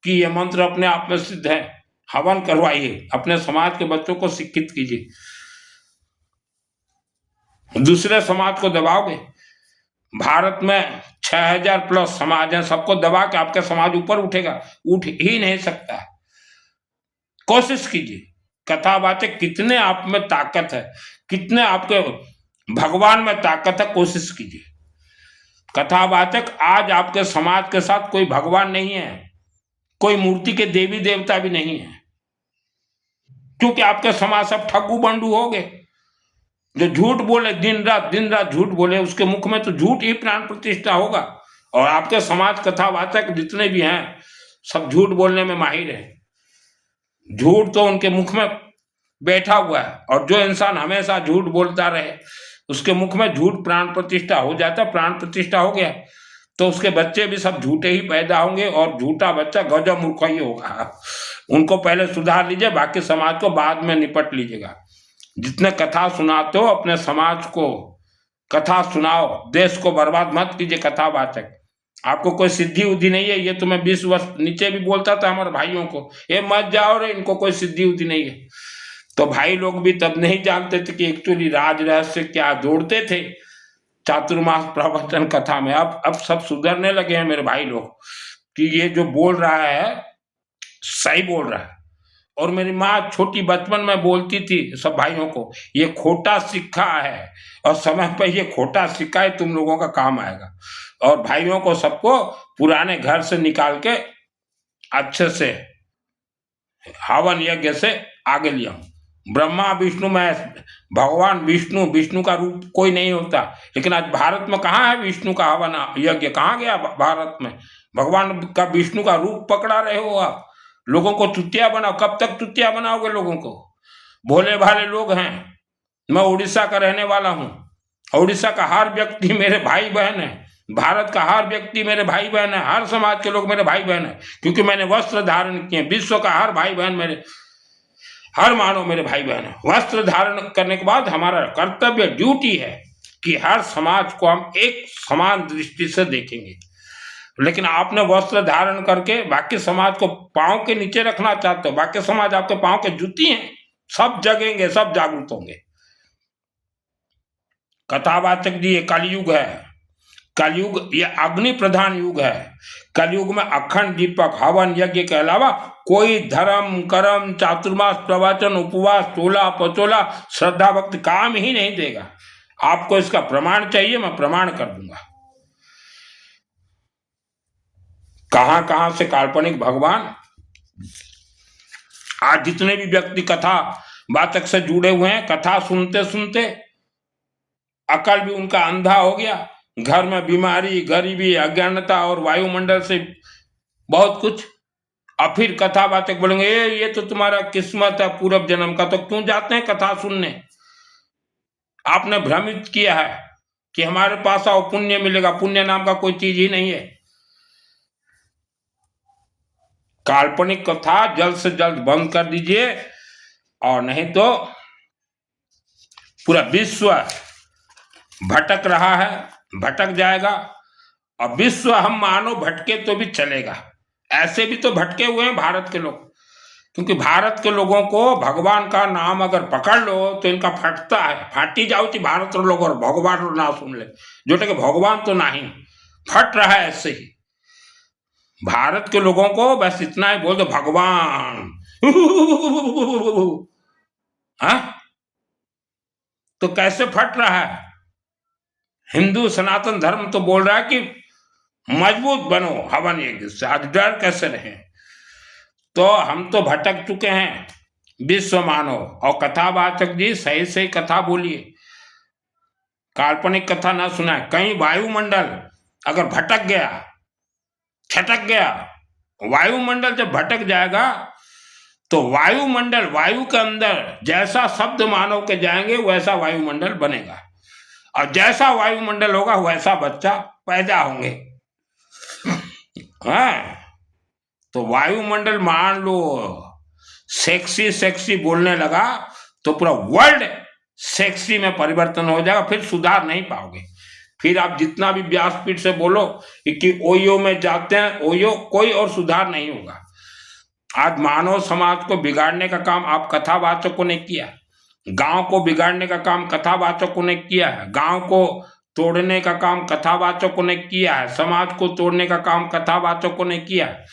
कि ये मंत्र अपने आप में सिद्ध है, हवन करवाइए, अपने समाज के बच्चों को शिक्षित कीजिए। दूसरे समाज को दबाओगे? भारत में 6000 प्लस समाज है, सबको दबा के आपका समाज ऊपर उठेगा? उठ ही नहीं सकता। कोशिश कीजिए। कथावाचक कितने आप में ताकत है, कितने आपके भगवान में ताकत है, कोशिश कीजिए। कथावाचक आज आपके समाज के साथ कोई भगवान नहीं है, कोई मूर्ति के देवी देवता भी नहीं है, क्योंकि आपके समाज सब ठग्गू बंडू हो गए। जो झूठ बोले दिन रात झूठ बोले, उसके मुख में तो झूठ ही प्राण प्रतिष्ठा होगा। और आपके समाज कथावाचक जितने भी हैं सब झूठ बोलने में माहिर है। झूठ तो उनके मुख में बैठा हुआ है, और जो इंसान हमेशा झूठ बोलता रहे उसके मुख में झूठ प्राण प्रतिष्ठा हो जाता। प्राण प्रतिष्ठा हो गया तो उसके बच्चे भी सब झूठे ही पैदा होंगे, और झूठा बच्चा गजब मूर्ख ही होगा। उनको पहले सुधार लीजिए, बाकी समाज को बाद में निपट लीजिएगा। जितने कथा सुनाते हो अपने समाज को कथा सुनाओ, देश को बर्बाद मत कीजिए कथावाचक। आपको कोई सिद्धि उद्धि नहीं है, ये तो मैं 20 वर्ष नीचे भी बोलता था हमारे भाइयों को, ये मत जाओ रे, इनको कोई सिद्धि उद्धि नहीं है। तो भाई लोग भी तब नहीं जानते थे कि एक्चुअली राज रहस्य क्या जोड़ते थे चातुर्मास प्रवचन कथा में। अब सब सुधरने लगे हैं मेरे भाई लोग कि ये जो बोल रहा है सही बोल रहा है। और मेरी माँ छोटी बचपन में बोलती थी सब भाइयों को, ये खोटा सिक्का है और समय पर ये खोटा सिक्का ही तुम लोगों का काम आएगा। और भाइयों को सबको पुराने घर से निकाल के अच्छे से हवन यज्ञ से आगे लिया। ब्रह्मा विष्णु में भगवान विष्णु का रूप कोई नहीं होता, लेकिन आज भारत में कहाँ है विष्णु का हवन यज्ञ, कहाँ गया भारत में? भगवान का विष्णु का रूप पकड़ा रहे हो आप, लोगों को चुतिया बनाओ। कब तक चुतिया बनाओगे लोगों को? भोले भाले लोग हैं। मैं उड़ीसा का रहने वाला हूँ, उड़ीसा का हर व्यक्ति मेरे भाई बहन है, भारत का हर व्यक्ति मेरे भाई बहन है, हर समाज के लोग मेरे भाई बहन है, क्योंकि मैंने वस्त्र धारण किए। विश्व का हर भाई बहन मेरे, हर मानव मेरे भाई बहन है। वस्त्र धारण करने के बाद हमारा कर्तव्य ड्यूटी है कि हर समाज को हम एक समान दृष्टि से देखेंगे। लेकिन आपने वस्त्र धारण करके बाकी समाज को पांव के नीचे रखना चाहते हो, बाकी समाज आपके पांव के जूती हैं। सब जगेंगे, सब जागरूक होंगे। कथावाचक जी ये कलयुग है, कलयुग ये अग्नि प्रधान युग है। कलयुग में अखंड दीपक हवन यज्ञ के अलावा कोई धर्म कर्म चातुर्मास प्रवचन उपवास चोला पचोला श्रद्धा भक्ति काम ही नहीं देगा। आपको इसका प्रमाण चाहिए, मैं प्रमाण कर दूंगा। कहां कहां से काल्पनिक भगवान, आज जितने भी व्यक्ति कथा वाचक से जुड़े हुए हैं, कथा सुनते सुनते अकल भी उनका अंधा हो गया। घर में बीमारी, गरीबी, अज्ञानता और वायुमंडल से बहुत कुछ। और फिर कथावाचक बोलेंगे ये तो तुम्हारा किस्मत है पूर्व जन्म का, तो क्यों जाते हैं कथा सुनने? आपने भ्रमित किया है कि हमारे पास आओ पुण्य मिलेगा। पुण्य नाम का कोई चीज ही नहीं है। काल्पनिक कथा जल्द से जल्द बंद कर दीजिए, और नहीं तो पूरा विश्व भटक रहा है, भटक जाएगा। और विश्व हम मानो भटके तो भी चलेगा। ऐसे भी तो भटके हुए हैं भारत के लोग, क्योंकि भारत के लोगों को भगवान का नाम अगर पकड़ लो तो इनका फटता है। फाटी जाओ कि भारत लोग और भगवान ना सुन ले, जो कि भगवान तो नहीं फट रहा है। ऐसे ही भारत के लोगों को बस इतना ही बोल दो भगवान हाँ, तो कैसे फट रहा है? हिंदू सनातन धर्म तो बोल रहा है कि मजबूत बनो हवन यज्ञ से, आज डर कैसे रहे? तो हम तो भटक चुके हैं विश्व मानव। और कथावाचक जी सही सही कथा बोलिए, काल्पनिक कथा ना सुनाए। कहीं वायुमंडल अगर भटक गया, छटक गया, वायुमंडल जब भटक जाएगा तो वायुमंडल, वायु के अंदर जैसा शब्द मानव के जाएंगे वैसा वायुमंडल बनेगा, और जैसा वायुमंडल होगा वैसा बच्चा पैदा होंगे। हाँ, तो वायुमंडल मान लो सेक्सी सेक्सी बोलने लगा तो पूरा वर्ल्ड सेक्सी में परिवर्तन हो जाएगा, फिर सुधार नहीं पाओगे। फिर आप जितना भी व्यासपीठ से बोलो कि ओयो में जाते हैं, ओयो कोई और सुधार नहीं होगा। आज मानव समाज को बिगाड़ने का काम आप कथावाचकों ने किया, गांव को बिगाड़ने का काम कथावाचकों ने किया है, गांव को तोड़ने का काम कथावाचकों ने किया है, समाज को तोड़ने का काम कथावाचकों ने किया है।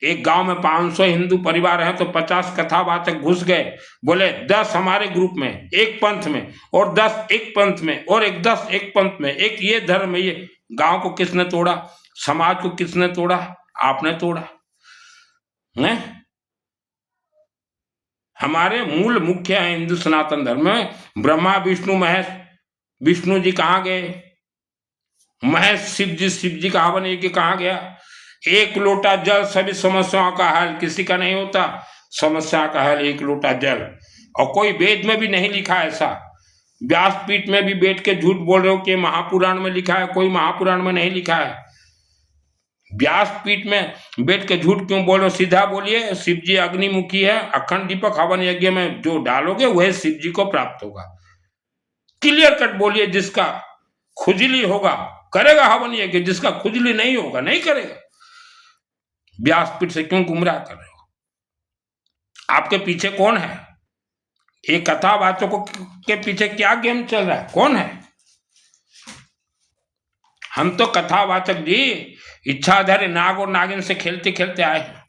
एक गांव में 500 हिंदू परिवार हैं तो 50 कथावाचक घुस गए, बोले 10 हमारे ग्रुप में, एक पंथ में, और 10 एक पंथ में, और एक 10 एक पंथ में, एक ये धर्म है। ये गांव को किसने तोड़ा? समाज को किसने तोड़ा? आपने तोड़ा है। हमारे मूल मुख्य है हिंदू सनातन धर्म में ब्रह्मा विष्णु महेश। विष्णु जी कहाँ गए? महेश शिव जी का हवन यज्ञ कहाँ गया? एक लोटा जल सभी समस्याओं का हल। किसी का नहीं होता समस्या का हल एक लोटा जल, और कोई वेद में भी नहीं लिखा ऐसा। व्यासपीठ में भी बैठ के झूठ बोल रहे हो कि महापुराण में लिखा है, कोई महापुराण में नहीं लिखा है। व्यासपीठ में बैठ के झूठ क्यों बोलो, सीधा बोलिए शिव जी अग्निमुखी है, अखंड दीपक हवन यज्ञ में जो डालोगे वह शिव जी को प्राप्त होगा। क्लियर कट बोलिए, जिसका खुजली होगा करेगा हवन यज्ञ, जिसका खुजली नहीं होगा नहीं करेगा। व्यासपीठ से क्यों गुमराह कर रहे हो? आपके पीछे कौन है? ये कथावाचकों के पीछे क्या गेम चल रहा है? कौन है? हम तो कथावाचक जी इच्छाधारी नाग और नागिन से खेलते खेलते आए हैं।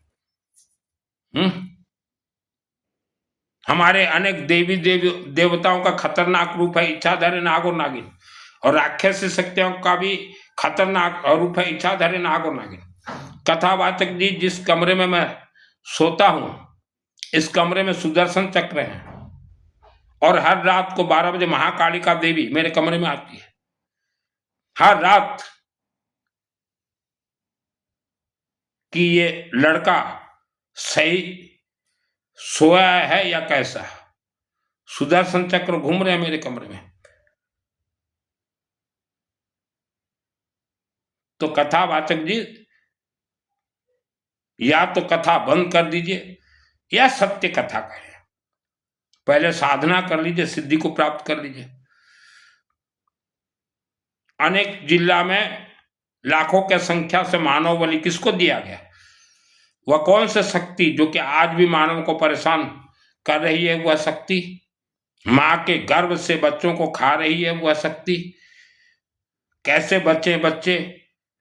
हमारे अनेक देवी देवताओं का खतरनाक रूप है इच्छाधारी नाग और नागिन, और राक्षसी शक्तियों का भी खतरनाक रूप है इच्छाधारी नाग और नागिन। कथावाचक जी, जिस कमरे में मैं सोता हूं इस कमरे में सुदर्शन चक्र है, और हर रात को 12 बजे महाकालिका देवी मेरे कमरे में आती है, हर रात, कि ये लड़का सही सोया है या कैसा। सुदर्शन चक्र घूम रहे हैं मेरे कमरे में। तो कथावाचक जी या तो कथा बंद कर दीजिए या सत्य कथा कहें। पहले साधना कर लीजिए, सिद्धि को प्राप्त कर लीजिए। अनेक जिला में लाखों के संख्या से मानव बलि किसको दिया गया? वह कौन सी शक्ति जो कि आज भी मानव को परेशान कर रही है? वह शक्ति मां के गर्भ से बच्चों को खा रही है। वह शक्ति कैसे बच्चे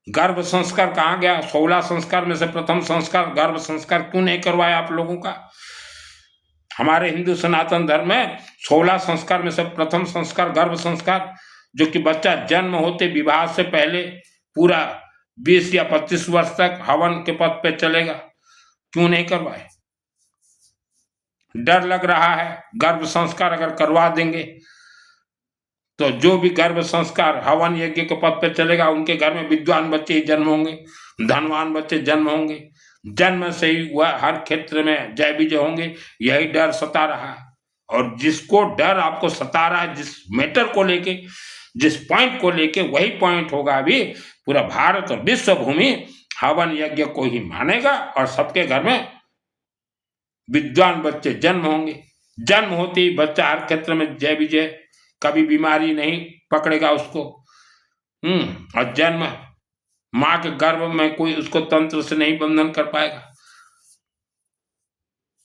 गर्भ संस्कार कहाँ गया? 16 संस्कार में से प्रथम संस्कार गर्भ संस्कार क्यों नहीं करवाया आप लोगों का? हमारे हिंदू सनातन धर्म में 16 संस्कार में से प्रथम संस्कार गर्भ संस्कार, जो कि बच्चा जन्म होते विवाह से पहले पूरा 20 या 25 वर्ष तक हवन के पथ पे चलेगा, क्यों नहीं करवाए? डर लग रहा है गर्भ संस्कार अगर करवा देंगे तो जो भी गर्भ संस्कार हवन यज्ञ के पद पे चलेगा उनके घर में विद्वान बच्चे ही जन्म होंगे, धनवान बच्चे जन्म होंगे, जन्म से ही वह हर क्षेत्र में जय विजय होंगे। यही डर सता रहा है, और जिसको डर आपको सता रहा है, जिस मैटर को लेके, जिस पॉइंट को लेके, वही पॉइंट होगा अभी पूरा भारत और विश्व भूमि हवन यज्ञ को ही मानेगा, और सबके घर में विद्वान बच्चे जन्म होंगे। जन्म होते ही बच्चा हर क्षेत्र में जय विजय, कभी बीमारी नहीं पकड़ेगा उसको। और जन्म मां के गर्भ में कोई उसको तंत्र से नहीं बंधन कर पाएगा।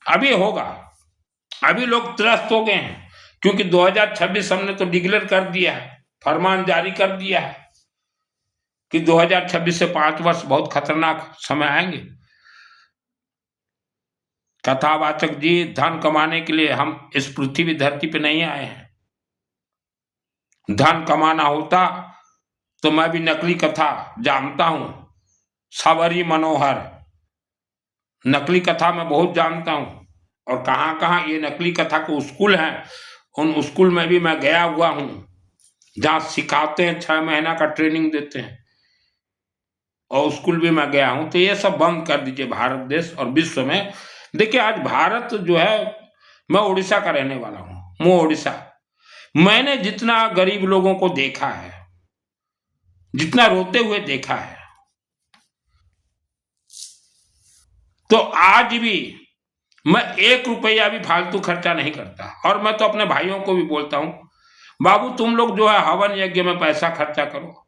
अभी होगा, अभी लोग त्रस्त हो गए हैं, क्योंकि 2026 हमने तो डिक्लेयर कर दिया है, फरमान जारी कर दिया है कि 2026 से 5 वर्ष बहुत खतरनाक समय आएंगे। कथावाचक जी, धन कमाने के लिए हम इस पृथ्वी धरती पे नहीं आए हैं। धन कमाना होता तो मैं भी नकली कथा जानता हूं, सावरी मनोहर नकली कथा मैं बहुत जानता हूं, और कहां कहां ये नकली कथा के स्कूल हैं, उन स्कूल में भी मैं गया हुआ हूं, जहां सिखाते हैं, 6 महीना का ट्रेनिंग देते हैं, और स्कूल भी मैं गया हूं। तो ये सब बंद कर दीजिए भारत देश और विश्व में। देखिए आज भारत जो है, मैं उड़ीसा का रहने वाला हूं, मैं उड़ीसा, मैंने जितना गरीब लोगों को देखा है, जितना रोते हुए देखा है, तो आज भी मैं 1 रुपया भी फालतू खर्चा नहीं करता। और मैं तो अपने भाइयों को भी बोलता हूं, बाबू तुम लोग जो है हवन यज्ञ में पैसा खर्चा करो,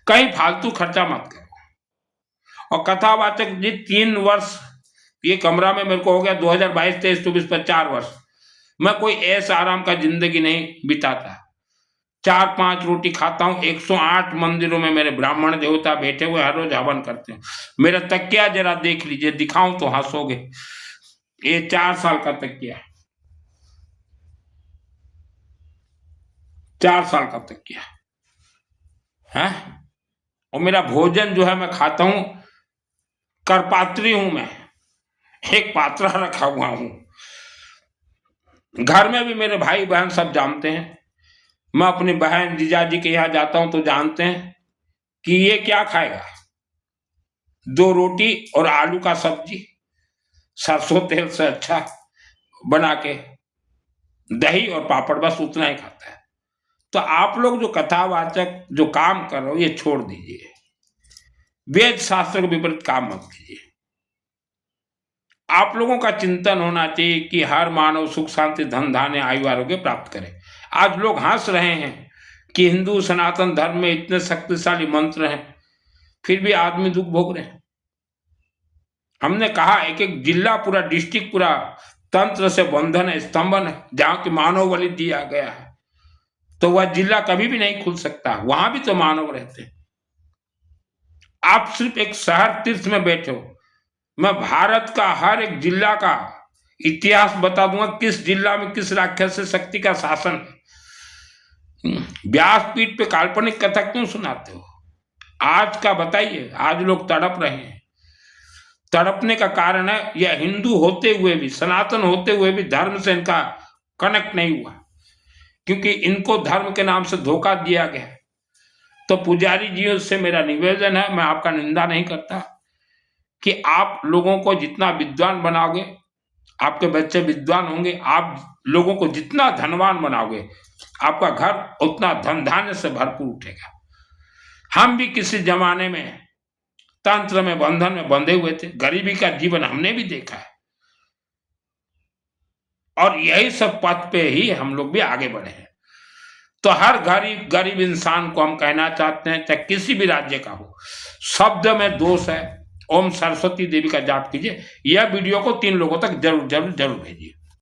कहीं फालतू खर्चा मत करो। और कथावाचक जी 3 वर्ष ये कमरा में मेरे को हो गया, 2022, 23, 24 पर 4 वर्ष मैं कोई ऐसा आराम का जिंदगी नहीं बिताता। 4-5 रोटी खाता हूँ। 108 मंदिरों में मेरे ब्राह्मण देवता बैठे हुए हर रोज हवन करते हैं। मेरा तकिया जरा देख लीजिए, दिखाऊं तो हंसोगे। ये 4 साल का तकिया, 4 साल का तकिया है। और मेरा भोजन जो है मैं खाता हूं, करपात्री हूं मैं, एक पात्रा रखा हुआ हूं। घर में भी मेरे भाई बहन सब जानते हैं, मैं अपनी बहन जीजाजी के यहाँ जाता हूं तो जानते हैं कि ये क्या खाएगा, 2 रोटी और आलू का सब्जी सरसों तेल से अच्छा बना के, दही और पापड़, बस उतना ही खाता है। तो आप लोग जो कथावाचक जो काम कर रहे हो ये छोड़ दीजिए। वेद शास्त्र के विपरीत काम मत कीजिए। आप लोगों का चिंतन होना चाहिए कि हर मानव सुख शांति धन धान्य आयु आरोग्य प्राप्त करे। आज लोग हंस रहे हैं कि हिंदू सनातन धर्म में इतने शक्तिशाली मंत्र हैं, फिर भी आदमी दुख भोग रहे हैं। हमने कहा एक एक जिला पूरा डिस्ट्रिक्ट पूरा तंत्र से बंधन है, स्तंभन है, जहां की मानव बलि दिया गया है, तो वह जिला कभी भी नहीं खुल सकता, वहां भी तो मानव रहते हैं। आप सिर्फ एक शहर तीर्थ में बैठे हो, मैं भारत का हर एक जिला का इतिहास बता दूंगा, किस जिला में किस राक्षस शक्ति का शासन है। व्यासपीठ पे काल्पनिक कथा क्यों सुनाते हो? आज का बताइए। आज लोग तड़प रहे हैं। तड़पने का कारण है यह हिंदू होते हुए भी, सनातन होते हुए भी धर्म से इनका कनेक्ट नहीं हुआ, क्योंकि इनको धर्म के नाम से धोखा दिया गया। तो पुजारी जी से मेरा निवेदन है, मैं आपका निंदा नहीं करता, कि आप लोगों को जितना विद्वान बनाओगे, आपके बच्चे विद्वान होंगे, आप लोगों को जितना धनवान बनाओगे, आपका घर उतना धन धान्य से भरपूर उठेगा। हम भी किसी जमाने में तंत्र में बंधन में बंधे हुए थे, गरीबी का जीवन हमने भी देखा है, और यही सब पथ पे ही हम लोग भी आगे बढ़े हैं। तो हर गरीब इंसान को हम कहना चाहते हैं, चाहे किसी भी राज्य का हो, शब्द में दोष है, ओम सरस्वती देवी का जाप कीजिए। यह वीडियो को 3 लोगों तक जरूर भेजिए।